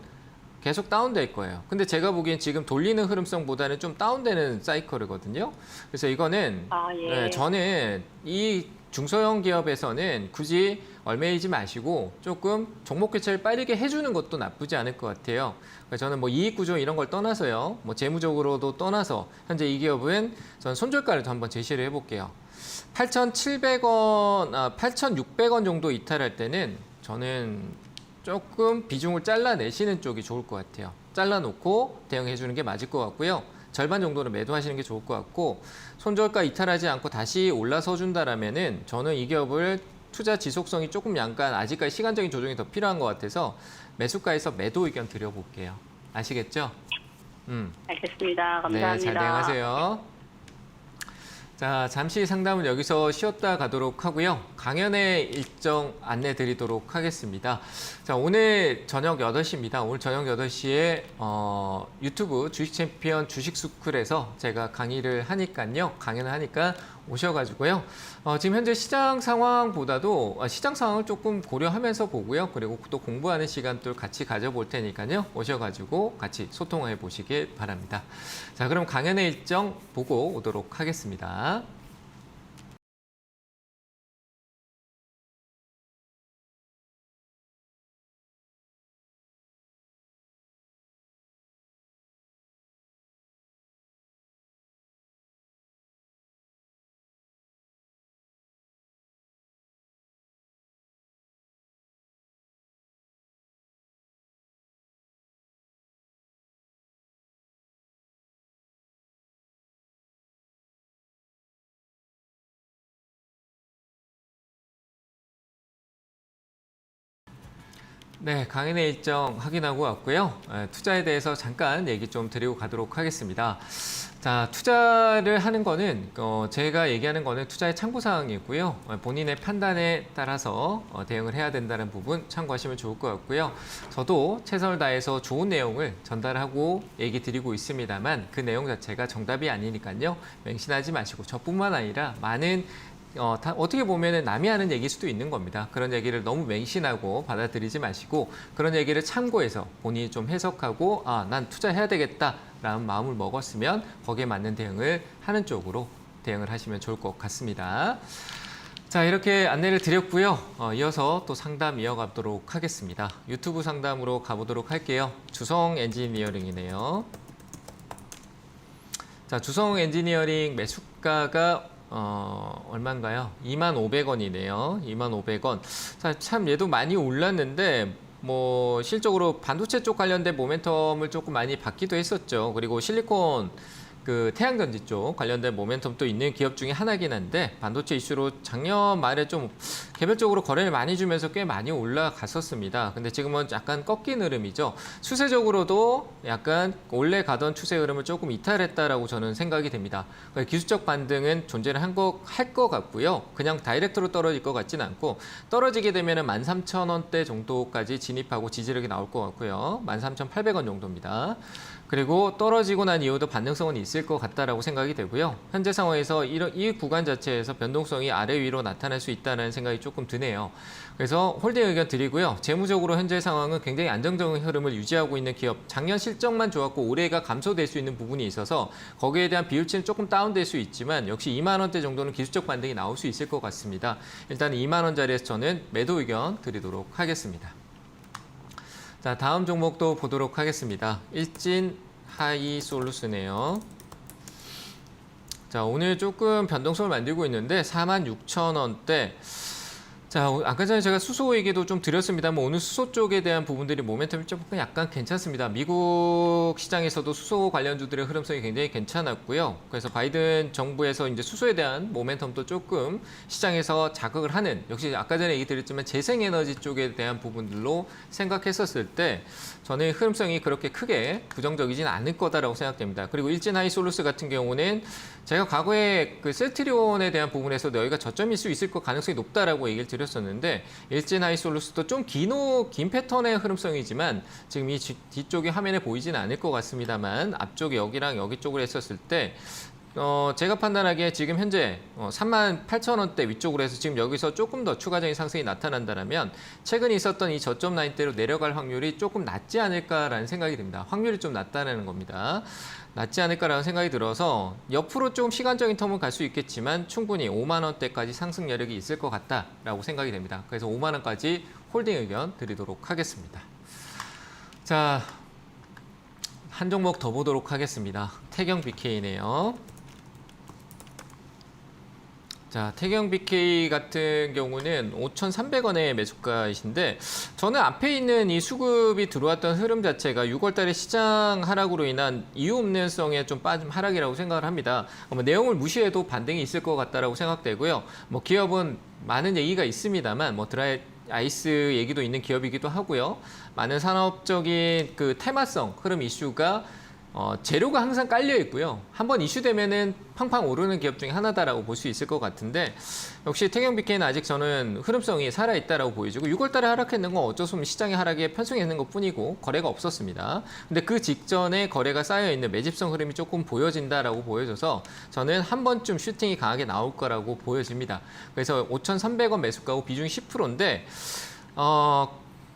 계속 다운될 거예요. 근데 제가 보기엔 지금 돌리는 흐름성보다는 좀 다운되는 사이클이거든요. 그래서 이거는 예. 저는 이 중소형 기업에서는 굳이 얼매이지 마시고 조금 종목 교체를 빠르게 해주는 것도 나쁘지 않을 것 같아요. 그래서 저는 뭐 이익 구조 이런 걸 떠나서요. 뭐 재무적으로도 떠나서 현재 이 기업은 전 손절가를 한번 제시를 해볼게요. 8,700원, 8,600원 정도 이탈할 때는 저는 조금 비중을 잘라내시는 쪽이 좋을 것 같아요. 잘라놓고 대응해 주는 게 맞을 것 같고요. 절반 정도는 매도하시는 게 좋을 것 같고 손절가 이탈하지 않고 다시 올라서 준다라면은 저는 이 기업을 투자 지속성이 조금 약간 아직까지 시간적인 조정이 더 필요한 것 같아서 매수가에서 매도 의견 드려볼게요. 아시겠죠? 알겠습니다. 감사합니다. 네, 잘 대응하세요. 자, 잠시 상담은 여기서 쉬었다 가도록 하고요. 강연의 일정 안내 드리도록 하겠습니다. 자, 오늘 저녁 8시입니다. 오늘 저녁 8시에 유튜브 주식 챔피언 주식 스쿨에서 제가 강의를 하니까요. 강연을 하니까 오셔가지고요. 지금 현재 시장 상황보다도 시장 상황을 조금 고려하면서 보고요. 그리고 또 공부하는 시간도 같이 가져볼 테니까요. 오셔가지고 같이 소통해 보시길 바랍니다. 자, 그럼 강연의 일정 보고 오도록 하겠습니다. 네, 강인의 일정 확인하고 왔고요. 투자에 대해서 잠깐 얘기 좀 드리고 가도록 하겠습니다. 자, 투자를 하는 거는 제가 얘기하는 거는 투자의 참고사항이고요. 본인의 판단에 따라서 대응을 해야 된다는 부분 참고하시면 좋을 것 같고요. 저도 최선을 다해서 좋은 내용을 전달하고 얘기 드리고 있습니다만 그 내용 자체가 정답이 아니니까요. 맹신하지 마시고 저뿐만 아니라 많은 어떻게 보면 남이 하는 얘기일 수도 있는 겁니다. 그런 얘기를 너무 맹신하고 받아들이지 마시고 그런 얘기를 참고해서 본인이 좀 해석하고 난 투자해야 되겠다라는 마음을 먹었으면 거기에 맞는 대응을 하는 쪽으로 대응을 하시면 좋을 것 같습니다. 자, 이렇게 안내를 드렸고요. 이어서 또 상담 이어가도록 하겠습니다. 유튜브 상담으로 가보도록 할게요. 주성 엔지니어링이네요. 자, 주성 엔지니어링 매수가가 얼마인가요? 25,500원이네요. 25,500원. 자, 참 얘도 많이 올랐는데 뭐 실적으로 반도체 쪽 관련된 모멘텀을 조금 많이 받기도 했었죠. 그리고 실리콘 그 태양전지 쪽 관련된 모멘텀도 있는 기업 중에 하나긴 한데 반도체 이슈로 작년 말에 좀 개별적으로 거래를 많이 주면서 꽤 많이 올라갔었습니다. 근데 지금은 약간 꺾인 흐름이죠. 추세적으로도 약간 원래 가던 추세 흐름을 조금 이탈했다라고 저는 생각이 됩니다. 기술적 반등은 존재를 할 것 같고요. 그냥 다이렉트로 떨어질 것 같지는 않고 떨어지게 되면 13,000원대 정도까지 진입하고 지지력이 나올 것 같고요. 13,800원 정도입니다. 그리고 떨어지고 난 이후도 반등성은 있을 것 같다라고 생각이 되고요. 현재 상황에서 이 구간 자체에서 변동성이 아래 위로 나타날 수 있다는 생각이 조금 드네요. 그래서 홀딩 의견 드리고요. 재무적으로 현재 상황은 굉장히 안정적인 흐름을 유지하고 있는 기업. 작년 실적만 좋았고 올해가 감소될 수 있는 부분이 있어서 거기에 대한 비율치는 조금 다운될 수 있지만 역시 2만 원대 정도는 기술적 반등이 나올 수 있을 것 같습니다. 일단 2만 원짜리에서 저는 매도 의견 드리도록 하겠습니다. 자, 다음 종목도 보도록 하겠습니다. 일진 하이솔루스네요. 자, 오늘 조금 변동성을 만들고 있는데 46,000원대. 자, 아까 전에 제가 수소 얘기도 좀 드렸습니다만 오늘 수소 쪽에 대한 부분들이 모멘텀이 조금 약간 괜찮습니다. 미국 시장에서도 수소 관련주들의 흐름성이 굉장히 괜찮았고요. 그래서 바이든 정부에서 이제 수소에 대한 모멘텀도 조금 시장에서 자극을 하는, 역시 아까 전에 얘기 드렸지만 재생에너지 쪽에 대한 부분들로 생각했었을 때 저는 흐름성이 그렇게 크게 부정적이진 않을 거다라고 생각됩니다. 그리고 일진 하이솔루스 같은 경우는 제가 과거에 그 셀트리온에 대한 부분에서 여기가 저점일 수 있을 것 가능성이 높다라고 얘기를 드렸었는데 일진 하이솔루스도 좀 긴 패턴의 흐름성이지만 지금 이 뒤쪽이 화면에 보이지는 않을 것 같습니다만 앞쪽 여기랑 여기 쪽으로 했었을 때 제가 판단하기에 지금 현재 38,000원대 위쪽으로 해서 지금 여기서 조금 더 추가적인 상승이 나타난다면 최근 있었던 이 저점 라인대로 내려갈 확률이 조금 낮지 않을까라는 생각이 듭니다. 확률이 좀 낮다는 겁니다. 낮지 않을까라는 생각이 들어서 옆으로 조금 시간적인 텀은 갈 수 있겠지만 충분히 5만 원대까지 상승 여력이 있을 것 같다라고 생각이 됩니다. 그래서 5만 원까지 홀딩 의견 드리도록 하겠습니다. 자, 한 종목 더 보도록 하겠습니다. 태경 BK네요. 자, 태경 BK 같은 경우는 5,300원의 매수가이신데 저는 앞에 있는 이 수급이 들어왔던 흐름 자체가 6월 달에 시장 하락으로 인한 이유 없는 성의 좀 빠진 하락이라고 생각을 합니다. 내용을 무시해도 반등이 있을 것 같다라고 생각되고요. 기업은 많은 얘기가 있습니다만 드라이 아이스 얘기도 있는 기업이기도 하고요. 많은 산업적인 그 테마성 흐름 이슈가 재료가 항상 깔려 있고요. 한번 이슈되면은 팡팡 오르는 기업 중에 하나다라고 볼 수 있을 것 같은데 역시 태경 BK는 아직 저는 흐름성이 살아있다라고 보여지고 6월 달에 하락했는 건 어쩔 수 없는 시장의 하락에 편승했는 것뿐이고 거래가 없었습니다. 근데 그 직전에 거래가 쌓여있는 매집성 흐름이 조금 보여진다라고 보여져서 저는 한 번쯤 슈팅이 강하게 나올 거라고 보여집니다. 그래서 5,300원 매수가고 비중이 10%인데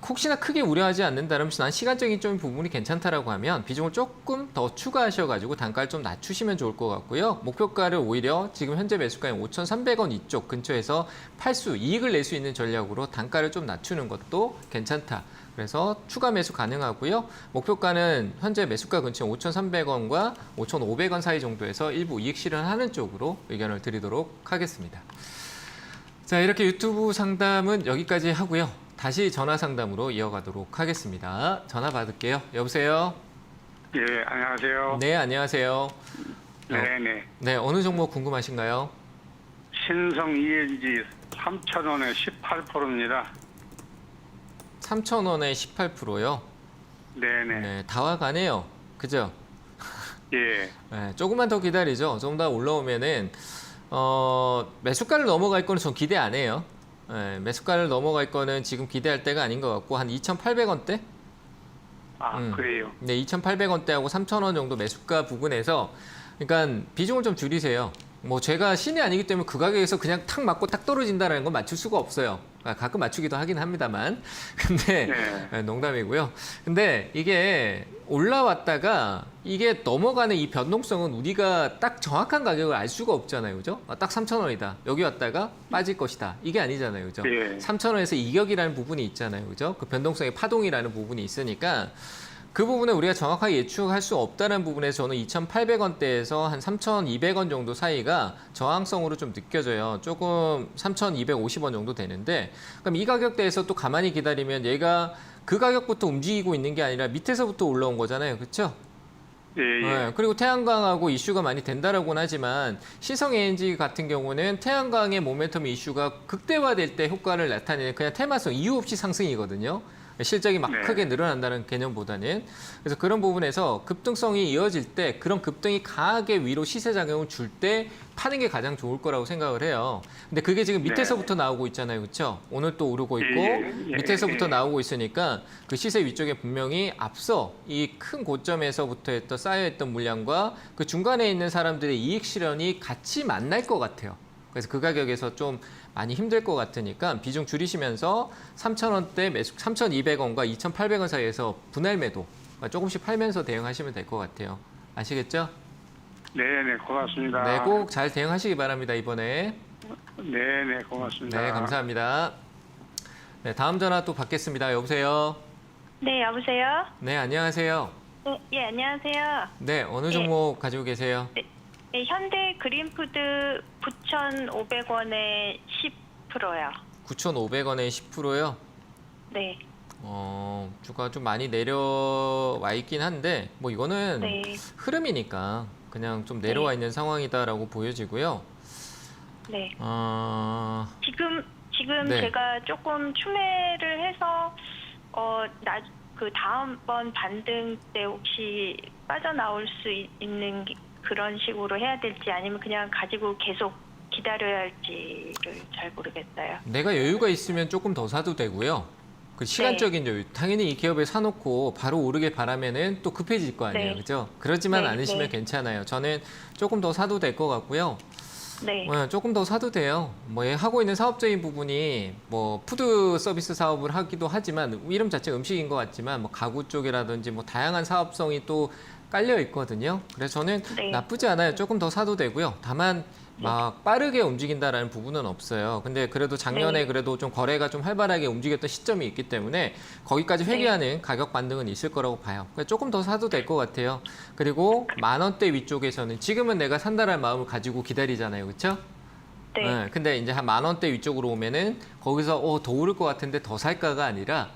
혹시나 크게 우려하지 않는다면 난 시간적인 좀 부분이 괜찮다라고 하면 비중을 조금 더 추가하셔가지고 단가를 좀 낮추시면 좋을 것 같고요. 목표가를 오히려 지금 현재 매수가인 5,300원 이쪽 근처에서 팔수, 이익을 낼 수 있는 전략으로 단가를 좀 낮추는 것도 괜찮다. 그래서 추가 매수 가능하고요. 목표가는 현재 매수가 근처 5,300원과 5,500원 사이 정도에서 일부 이익 실현하는 쪽으로 의견을 드리도록 하겠습니다. 자, 이렇게 유튜브 상담은 여기까지 하고요. 다시 전화 상담으로 이어가도록 하겠습니다. 전화 받을게요. 여보세요? 예, 안녕하세요. 네, 안녕하세요. 네네. 네, 어느 종목 궁금하신가요? 신성 ENG 3,000원에 18%입니다. 3,000원에 18%요. 네네. 네, 다 와가네요. 그죠? 예. 네, 조금만 더 기다리죠. 좀 더 올라오면은 매수가를 넘어갈 거는 전 기대 안 해요. 네, 매수가를 넘어갈 거는 지금 기대할 때가 아닌 것 같고 한 2,800원대? 그래요. 네, 2,800원대하고 3,000원 정도 매수가 부근에서 그러니까 비중을 좀 줄이세요. 뭐 제가 신이 아니기 때문에 그 가격에서 그냥 탁 맞고 딱 떨어진다는 건 맞출 수가 없어요. 가끔 맞추기도 하긴 합니다만. 근데 네. 농담이고요. 근데 이게 올라왔다가 이게 넘어가는 이 변동성은 우리가 딱 정확한 가격을 알 수가 없잖아요. 그죠? 딱 3,000원이다. 여기 왔다가 빠질 것이다. 이게 아니잖아요. 그죠? 예. 3,000원에서 이격이라는 부분이 있잖아요. 그죠? 그 변동성의 파동이라는 부분이 있으니까 그 부분에 우리가 정확하게 예측할 수 없다는 부분에서 저는 2,800원대에서 한 3,200원 정도 사이가 저항성으로 좀 느껴져요. 조금 3,250원 정도 되는데 그럼 이 가격대에서 또 가만히 기다리면 얘가 그 가격부터 움직이고 있는 게 아니라 밑에서부터 올라온 거잖아요. 그렇죠? 예, 예. 네, 그리고 태양광하고 이슈가 많이 된다라고는 하지만 신성 ANG 같은 경우는 태양광의 모멘텀 이슈가 극대화될 때 효과를 나타내는 그냥 테마성 이유 없이 상승이거든요. 실적이 막 네. 크게 늘어난다는 개념보다는. 그래서 그런 부분에서 급등성이 이어질 때 그런 급등이 강하게 위로 시세작용을 줄 때 파는 게 가장 좋을 거라고 생각을 해요. 근데 그게 지금 밑에서부터 나오고 있잖아요. 그렇죠? 오늘 또 오르고 있고 예. 밑에서부터 나오고 있으니까 그 시세 위쪽에 분명히 앞서 이 큰 고점에서부터 했던 쌓여있던 물량과 그 중간에 있는 사람들의 이익 실현이 같이 만날 것 같아요. 그래서 그 가격에서 좀 많이 힘들 것 같으니까 비중 줄이시면서 3,000원대 매수 3,200원과 2,800원 사이에서 분할 매도 조금씩 팔면서 대응하시면 될 것 같아요. 아시겠죠? 네네, 고맙습니다. 네, 꼭 잘 대응하시기 바랍니다, 이번에. 네네, 고맙습니다. 네, 감사합니다. 네, 다음 전화 또 받겠습니다. 여보세요? 네, 여보세요? 네, 안녕하세요. 예, 안녕하세요. 네, 어느 종목 가지고 계세요? 네, 현대 그린푸드 9,500원에 10%요. 9,500원에 10%요? 네. 주가 좀 많이 내려와 있긴 한데 뭐 이거는 네. 흐름이니까 그냥 좀 내려와 있는 상황이다라고 보여지고요. 네. 지금 네. 제가 조금 추매를 해서 그 다음번 반등 때 혹시 빠져나올 수 있는 그런 식으로 해야 될지 아니면 그냥 가지고 계속 기다려야 할지를 잘 모르겠어요. 내가 여유가 있으면 조금 더 사도 되고요. 그 시간적인 여유. 당연히 이 기업에 사놓고 바로 오르길 바라면은 또 급해질 거 아니에요. 네. 그죠? 그러지만 네, 않으시면 네. 괜찮아요. 저는 조금 더 사도 될 것 같고요. 네. 조금 더 사도 돼요. 뭐 하고 있는 사업적인 부분이 뭐 푸드 서비스 사업을 하기도 하지만 이름 자체가 음식인 것 같지만 뭐 가구 쪽이라든지 뭐 다양한 사업성이 또 깔려 있거든요. 그래서 저는 네. 나쁘지 않아요. 조금 더 사도 되고요. 다만 막 빠르게 움직인다라는 부분은 없어요. 근데 그래도 작년에 네. 그래도 좀 거래가 좀 활발하게 움직였던 시점이 있기 때문에 거기까지 회귀하는 가격 반등은 있을 거라고 봐요. 그래서 조금 더 사도 될 것 같아요. 그리고 10,000원대 위쪽에서는 지금은 내가 산다라는 마음을 가지고 기다리잖아요. 그렇죠? 네. 근데 이제 한 10,000원대 위쪽으로 오면은 거기서 더 오를 것 같은데 더 살까가 아니라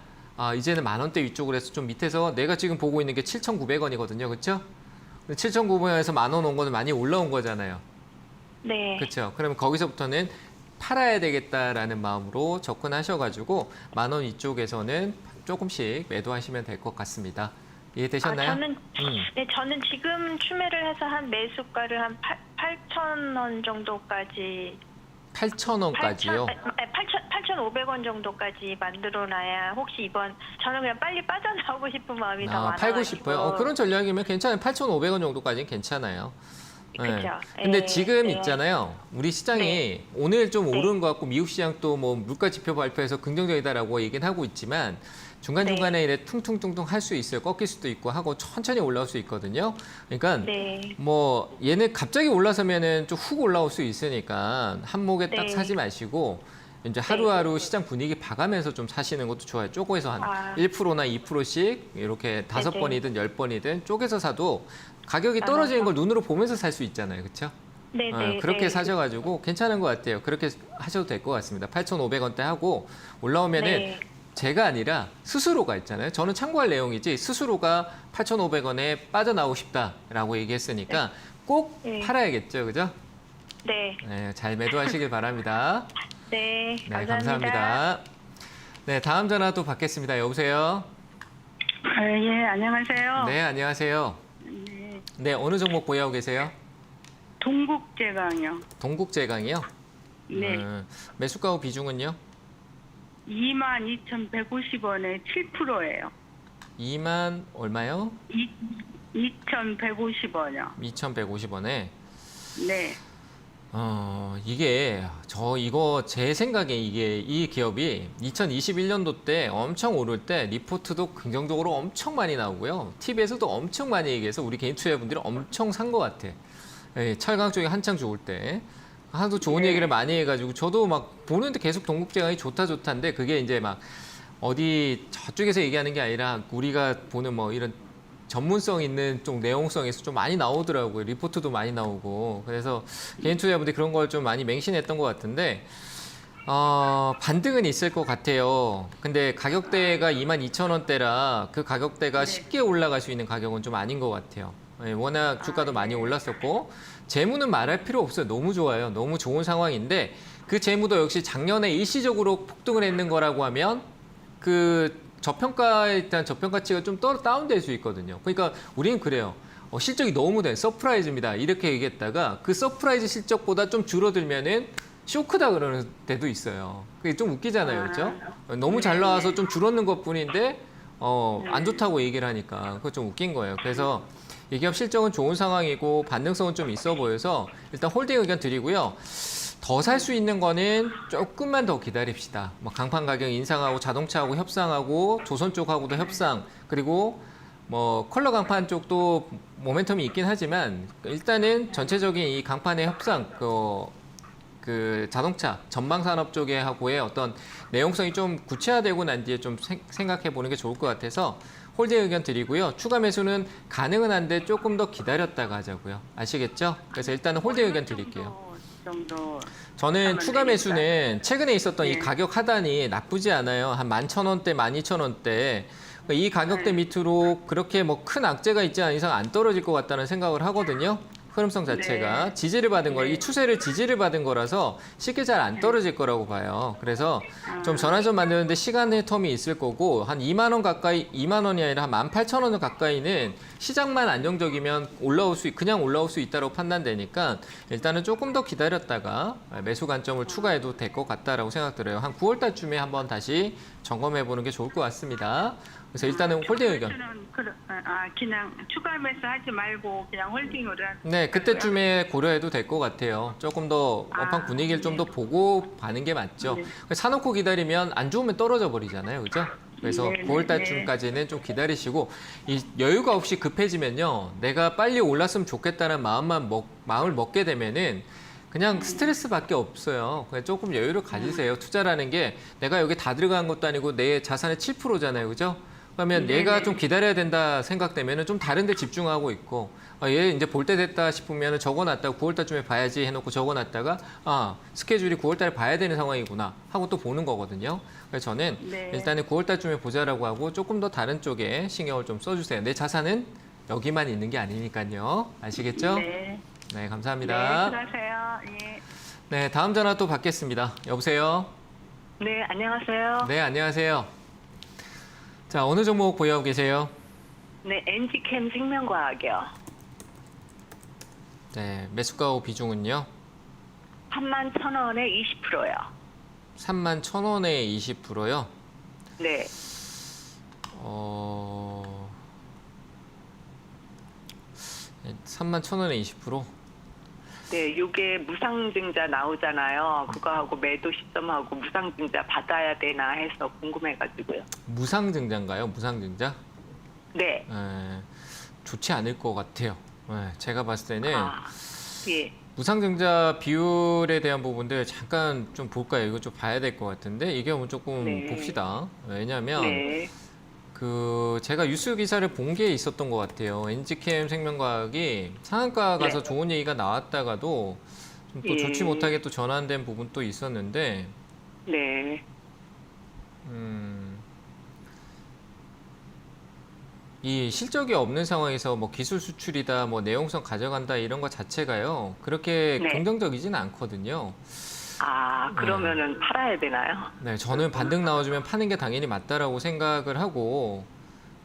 이제는 10,000원대 위쪽으로 해서 좀 밑에서 내가 지금 보고 있는 게 7,900원이거든요. 그렇죠? 7,900원에서 10,000원 온 거는 많이 올라온 거잖아요. 네. 그렇죠. 그러면 거기서부터는 팔아야 되겠다라는 마음으로 접근하셔가지고 10,000원 이쪽에서는 조금씩 매도하시면 될 것 같습니다. 이해되셨나요? 저는 지금 추매를 해서 한 매수가를 한 8,000원 정도까지 8,000원까지요? 8,500원 정도까지 만들어놔야 혹시 이번 저는 그냥 빨리 빠져나오고 싶은 마음이 더 많아가지고 팔고 싶어요? 그런 전략이면 괜찮아요. 8,500원 정도까지는 괜찮아요. 그렇죠. 근데 지금 네. 있잖아요. 우리 시장이 네. 오늘 좀 네. 오른 것 같고 미국 시장도 뭐 물가 지표 발표해서 긍정적이다라고 얘기는 하고 있지만 중간중간에 이래 퉁퉁퉁퉁 할 수 있어요. 꺾일 수도 있고 하고 천천히 올라올 수 있거든요. 그러니까 네. 뭐 얘는 갑자기 올라서면은 좀 훅 올라올 수 있으니까 한목에 딱 네. 사지 마시고 이제 하루하루 시장 분위기 봐가면서 좀 사시는 것도 좋아요. 쪼개서 한 1%나 2%씩 이렇게 5번이든 10번이든 쪼개서 사도 가격이 떨어지는 걸 눈으로 보면서 살 수 있잖아요. 그렇죠? 네. 그렇게 사셔가지고 괜찮은 것 같아요. 그렇게 하셔도 될 것 같습니다. 8,500원대 하고 올라오면은 네. 제가 아니라 스스로가 있잖아요. 저는 참고할 내용이지 스스로가 8,500원에 빠져나오고 싶다라고 얘기했으니까 꼭 네. 팔아야겠죠. 그죠? 네. 네, 잘 매도하시길 바랍니다. 네. 네, 감사합니다. 감사합니다. 네, 다음 전화 또 받겠습니다. 여보세요? 예, 안녕하세요. 네, 안녕하세요. 네, 네, 어느 종목 보유하고 계세요? 동국제강이요. 동국제강이요? 네, 매수가 비중은요? 22,150원에 7%예요. 2만 얼마요? 2,150원이요. 2,150원에. 네, 이거 제 생각에 이 기업이 2021년도 때 엄청 오를 때 리포트도 긍정적으로 엄청 많이 나오고요. TV에서도 엄청 많이 얘기해서 우리 개인 투자분들이 엄청 산 것 같아. 예, 철강 쪽이 한창 좋을 때. 하도 좋은 얘기를 많이 해가지고 저도 막 보는데 계속 동국제강이 좋다인데 그게 이제 막 어디 저쪽에서 얘기하는 게 아니라 우리가 보는 뭐 이런 전문성 있는 좀 내용성에서 좀 많이 나오더라고요. 리포트도 많이 나오고. 그래서 개인 투자자분들이 그런 걸 좀 많이 맹신했던 것 같은데 반등은 있을 것 같아요. 근데 가격대가 22,000원대라 그 가격대가 쉽게 올라갈 수 있는 가격은 좀 아닌 것 같아요. 예, 워낙 주가도 많이 올랐었고 재무는 말할 필요 없어요. 너무 좋아요. 너무 좋은 상황인데 그 재무도 역시 작년에 일시적으로 폭등을 했는 거라고 하면 그 저평가치가 좀 다운될 수 있거든요. 그러니까 우리는 그래요. 실적이 너무 서프라이즈입니다. 이렇게 얘기했다가 그 서프라이즈 실적보다 좀 줄어들면은 쇼크다 그러는 때도 있어요. 그게 좀 웃기잖아요. 그렇죠? 너무 잘 나와서 좀 줄었는 것뿐인데 안 좋다고 얘기를 하니까 그거 좀 웃긴 거예요. 그래서 이 기업 실적은 좋은 상황이고 반등성은 좀 있어 보여서 일단 홀딩 의견 드리고요. 더 살 수 있는 거는 조금만 더 기다립시다. 뭐 강판 가격 인상하고 자동차하고 협상하고 조선 쪽하고도 협상 그리고 뭐 컬러 강판 쪽도 모멘텀이 있긴 하지만 일단은 전체적인 이 강판의 협상 그 자동차 전방 산업 쪽에 하고의 어떤 내용성이 좀 구체화되고 난 뒤에 좀 생각해 보는 게 좋을 것 같아서 홀딩 의견 드리고요. 추가 매수는 가능은 한데 조금 더 기다렸다가 하자고요. 아시겠죠? 그래서 일단은 홀딩 의견 드릴게요. 정도. 저는 추가 매수는 최근에 있었던 이 네. 가격 하단이 나쁘지 않아요. 한 11,000원대, 12,000원대. 이 가격대 밑으로 그렇게 뭐 큰 악재가 있지 않은 이상 안 떨어질 것 같다는 생각을 하거든요. 흐름성 자체가 지지를 받은 거, 이 추세를 지지를 받은 거라서 쉽게 잘 안 떨어질 거라고 봐요. 그래서 좀 전환점 만드는데 시간의 텀이 있을 거고 한 2만 원 가까이, 2만 원이 아니라 한 18,000원 가까이는 시장만 안정적이면 그냥 올라올 수 있다고 판단되니까 일단은 조금 더 기다렸다가 매수 관점을 추가해도 될 것 같다라고 생각 들어요. 한 9월 달쯤에 한번 다시 점검해 보는 게 좋을 것 같습니다. 그래서 일단은 홀딩 의견. 그냥 추가 매수하지 말고 그냥 홀딩으로. 네, 그때쯤에 고려해도 될 것 같아요. 조금 더 업황 분위기를 좀 더 보고 가는 게 맞죠. 사놓고 기다리면 안 좋으면 떨어져 버리잖아요. 그죠? 그래서 9월 달쯤까지는 좀 기다리시고 이 여유가 없이 급해지면요. 내가 빨리 올랐으면 좋겠다는 마음을 먹게 되면은 그냥 스트레스밖에 없어요. 그냥 조금 여유를 가지세요. 투자라는 게 내가 여기 다 들어간 것도 아니고 내 자산의 7%잖아요. 그죠? 그러면 얘가 좀 기다려야 된다 생각되면은 좀 다른 데 집중하고 있고 얘 이제 볼 때 됐다 싶으면은 적어놨다가 9월 달쯤에 봐야지 해놓고 적어놨다가 스케줄이 9월 달에 봐야 되는 상황이구나 하고 또 보는 거거든요. 그래서 저는 일단은 9월 달쯤에 보자라고 하고 조금 더 다른 쪽에 신경을 좀 써주세요. 내 자산은 여기만 있는 게 아니니까요. 아시겠죠? 네. 네, 감사합니다. 네, 수고하세요. 예. 네, 다음 전화 또 받겠습니다. 여보세요? 네, 안녕하세요. 네, 안녕하세요. 자, 어느 종목 보유하고 계세요? 네, NG캠 생명과학이요. 네, 매수가 비중은요? 31,000원에 20%요. 31,000원에 20%요? 네. 31,000원에 20%? 네, 이게 무상증자 나오잖아요. 그거하고 매도 시점하고 무상증자 받아야 되나 해서 궁금해가지고요. 무상증자인가요? 무상증자? 네. 좋지 않을 것 같아요. 제가 봤을 때는 예. 무상증자 비율에 대한 부분들 잠깐 좀 볼까요? 이거 좀 봐야 될 것 같은데 이게 한번 조금 네. 봅시다. 왜냐하면 네. 제가 뉴스 기사를 본 게 있었던 것 같아요. NG캠 생명과학이 상한가 가서 좋은 얘기가 나왔다가도 좀 또 좋지 못하게 또 전환된 부분도 있었는데, 네. 이 실적이 없는 상황에서 뭐 기술 수출이다, 뭐 내용성 가져간다 이런 것 자체가요. 그렇게 긍정적이지는 않거든요. 그러면은 팔아야 되나요? 네, 저는 반등 나와주면 파는 게 당연히 맞다라고 생각을 하고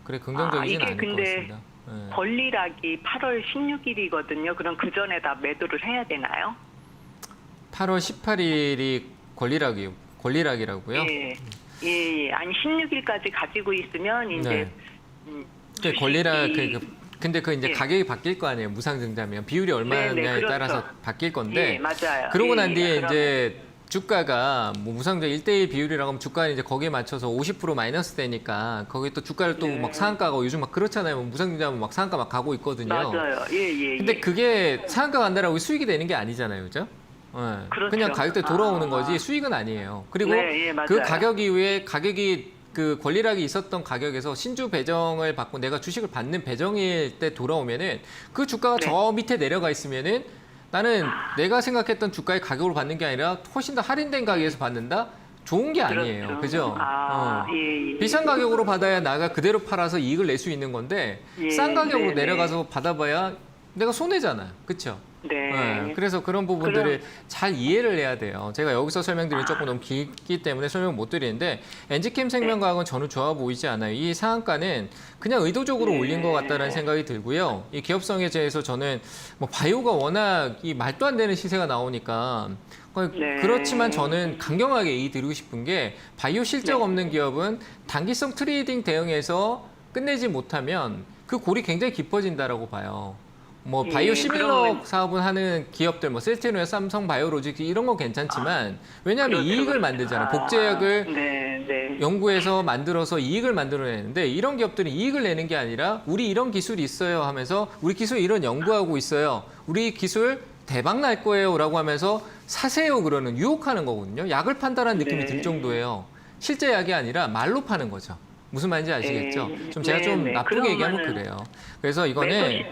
그래 긍정적이진 않을 것 근데 같습니다. 네. 권리락이 8월 16일이거든요. 그럼 그 전에 다 매도를 해야 되나요? 8월 18일이 권리락이라고요? 예. 아니 16일까지 가지고 있으면 이제 그 권리락 근데 이제 예. 가격이 바뀔 거 아니에요. 무상증자면 비율이 얼마냐에 그렇죠. 따라서 바뀔 건데. 예, 맞아요. 그러고 난 예, 뒤에 그러면- 이제 주가가 뭐 무상증자 1대1 비율이라고 하면 주가는 이제 거기에 맞춰서 50% 마이너스 되니까 거기 또 주가를 또 막 상한가가 요즘 막 그렇잖아요. 뭐 무상증자하면 막 상한가 막 가고 있거든요. 맞아요. 예. 근데 그게 상한가 간다라고 수익이 되는 게 아니잖아요. 그죠? 네. 그렇죠. 그냥 가격대 돌아오는 거지 수익은 아니에요. 그리고 네, 예, 맞아요. 그 가격 이후에 가격이 그 권리락이 있었던 가격에서 신주 배정을 받고 내가 주식을 받는 배정일 때 돌아오면은 그 주가가 네. 저 밑에 내려가 있으면은 나는 내가 생각했던 주가의 가격으로 받는 게 아니라 훨씬 더 할인된 가격에서 받는다? 좋은 게 아니에요. 그죠? 예. 비싼 가격으로 받아야 나가 그대로 팔아서 이익을 낼 수 있는 건데 예, 싼 가격으로 네네. 내려가서 받아봐야 내가 손해잖아요. 그렇죠? 네. 그래서 그런 부분들을 잘 이해를 해야 돼요. 제가 여기서 설명드리면 조금 너무 길기 때문에 설명 못 드리는데 엔지캠 생명과학은 저는 좋아 보이지 않아요. 이 상한가는 그냥 의도적으로 올린 것 같다는 생각이 들고요. 이 기업성에 대해서 저는 뭐 바이오가 워낙 이 말도 안 되는 시세가 나오니까 그렇지만 저는 강경하게 얘기 드리고 싶은 게 바이오 실적 없는 기업은 단기성 트레이딩 대응에서 끝내지 못하면 그 골이 굉장히 깊어진다라고 봐요. 뭐 바이오 시밀러 사업을 하는 기업들, 뭐 셀트리온이나 삼성 바이오로직스 이런 건 괜찮지만 왜냐하면 이익을 만들잖아요. 복제약을 연구해서 만들어서 이익을 만들어내는데 이런 기업들은 이익을 내는 게 아니라 우리 이런 기술이 있어요 하면서 우리 기술 이런 연구하고 있어요. 우리 기술 대박 날 거예요라고 하면서 사세요 그러는 유혹하는 거거든요. 약을 판다라는 느낌이 들 정도예요. 실제 약이 아니라 말로 파는 거죠. 무슨 말인지 아시겠죠? 좀 제가 좀 나쁘게 얘기하면 그래요. 그래서 이거는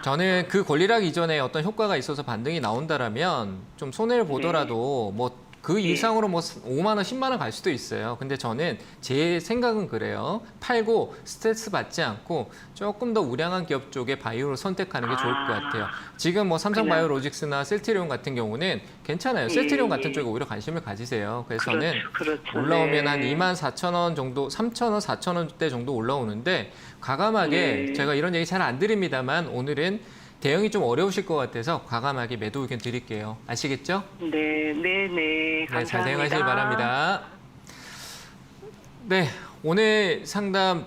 저는 그 권리락 이전에 어떤 효과가 있어서 반등이 나온다라면 좀 손해를 보더라도 뭐 그 이상으로 뭐 5만 원, 10만 원 갈 수도 있어요. 근데 저는 제 생각은 그래요. 팔고 스트레스 받지 않고 조금 더 우량한 기업 쪽에 바이오를 선택하는 게 좋을 것 같아요. 지금 뭐 삼성 바이오로직스나 셀트리온 같은 경우는 괜찮아요. 셀트리온 같은 쪽에 오히려 관심을 가지세요. 그래서 저는 올라오면 한 24,000원 정도, 3,000원, 4,000원대 정도 올라오는데 과감하게 제가 이런 얘기 잘 안 드립니다만 오늘은 대응이 좀 어려우실 것 같아서 과감하게 매도 의견 드릴게요. 아시겠죠? 네, 감사합니다. 잘 대응하시기 바랍니다. 네, 오늘 상담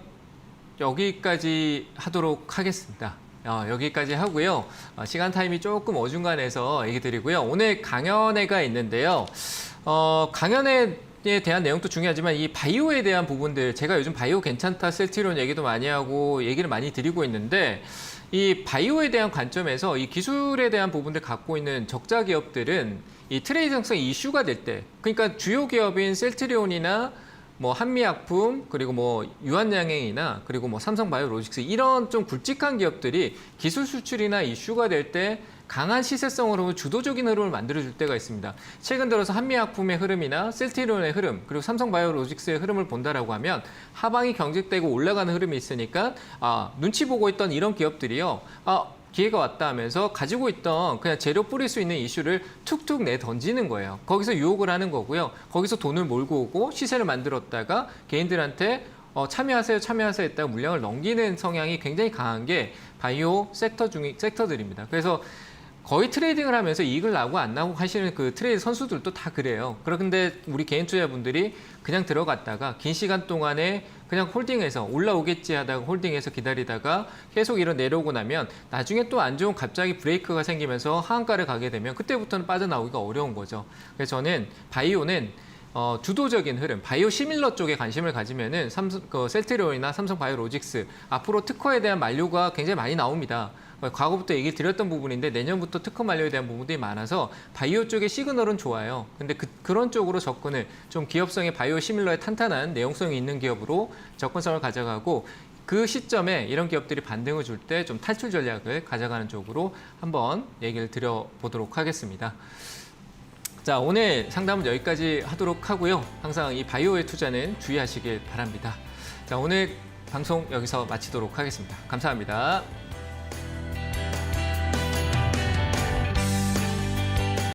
여기까지 하도록 하겠습니다. 여기까지 하고요. 시간 타임이 조금 어중간해서 얘기 드리고요. 오늘 강연회가 있는데요. 강연회 에 대한 내용도 중요하지만 이 바이오에 대한 부분들 제가 요즘 바이오 괜찮다 셀트리온 얘기도 많이 하고 얘기를 많이 드리고 있는데 이 바이오에 대한 관점에서 이 기술에 대한 부분들 갖고 있는 적자 기업들은 이 트레이딩성 이슈가 될 때 그러니까 주요 기업인 셀트리온이나 뭐 한미약품 그리고 뭐 유한양행이나 그리고 뭐 삼성바이오로직스 이런 좀 굵직한 기업들이 기술 수출이나 이슈가 될 때 강한 시세성으로 주도적인 흐름을 만들어줄 때가 있습니다. 최근 들어서 한미약품의 흐름이나 셀트리온의 흐름 그리고 삼성바이오로직스의 흐름을 본다라고 하면 하방이 경직되고 올라가는 흐름이 있으니까 눈치 보고 있던 이런 기업들이요. 기회가 왔다 하면서 가지고 있던 그냥 재료 뿌릴 수 있는 이슈를 툭툭 내 던지는 거예요. 거기서 유혹을 하는 거고요. 거기서 돈을 몰고 오고 시세를 만들었다가 개인들한테 참여하세요 했다가 물량을 넘기는 성향이 굉장히 강한 게 바이오 섹터들입니다. 그래서 거의 트레이딩을 하면서 이익을 나고 안 나고 하시는 그 트레이드 선수들도 다 그래요. 그런데 우리 개인 투자분들이 그냥 들어갔다가 긴 시간 동안에 그냥 홀딩해서 올라오겠지 하다가 홀딩해서 기다리다가 계속 이런 내려오고 나면 나중에 또 안 좋은 갑자기 브레이크가 생기면서 하한가를 가게 되면 그때부터는 빠져나오기가 어려운 거죠. 그래서 저는 바이오는 주도적인 흐름, 바이오 시밀러 쪽에 관심을 가지면은 셀트리온이나 삼성 바이오로직스 앞으로 특허에 대한 만료가 굉장히 많이 나옵니다. 과거부터 얘기 드렸던 부분인데 내년부터 특허 만료에 대한 부분들이 많아서 바이오 쪽의 시그널은 좋아요. 근데 그런 쪽으로 접근을 좀 기업성의 바이오 시밀러에 탄탄한 내용성이 있는 기업으로 접근성을 가져가고 그 시점에 이런 기업들이 반등을 줄 때 좀 탈출 전략을 가져가는 쪽으로 한번 얘기를 드려보도록 하겠습니다. 자, 오늘 상담은 여기까지 하도록 하고요. 항상 이 바이오의 투자는 주의하시길 바랍니다. 자, 오늘 방송 여기서 마치도록 하겠습니다. 감사합니다.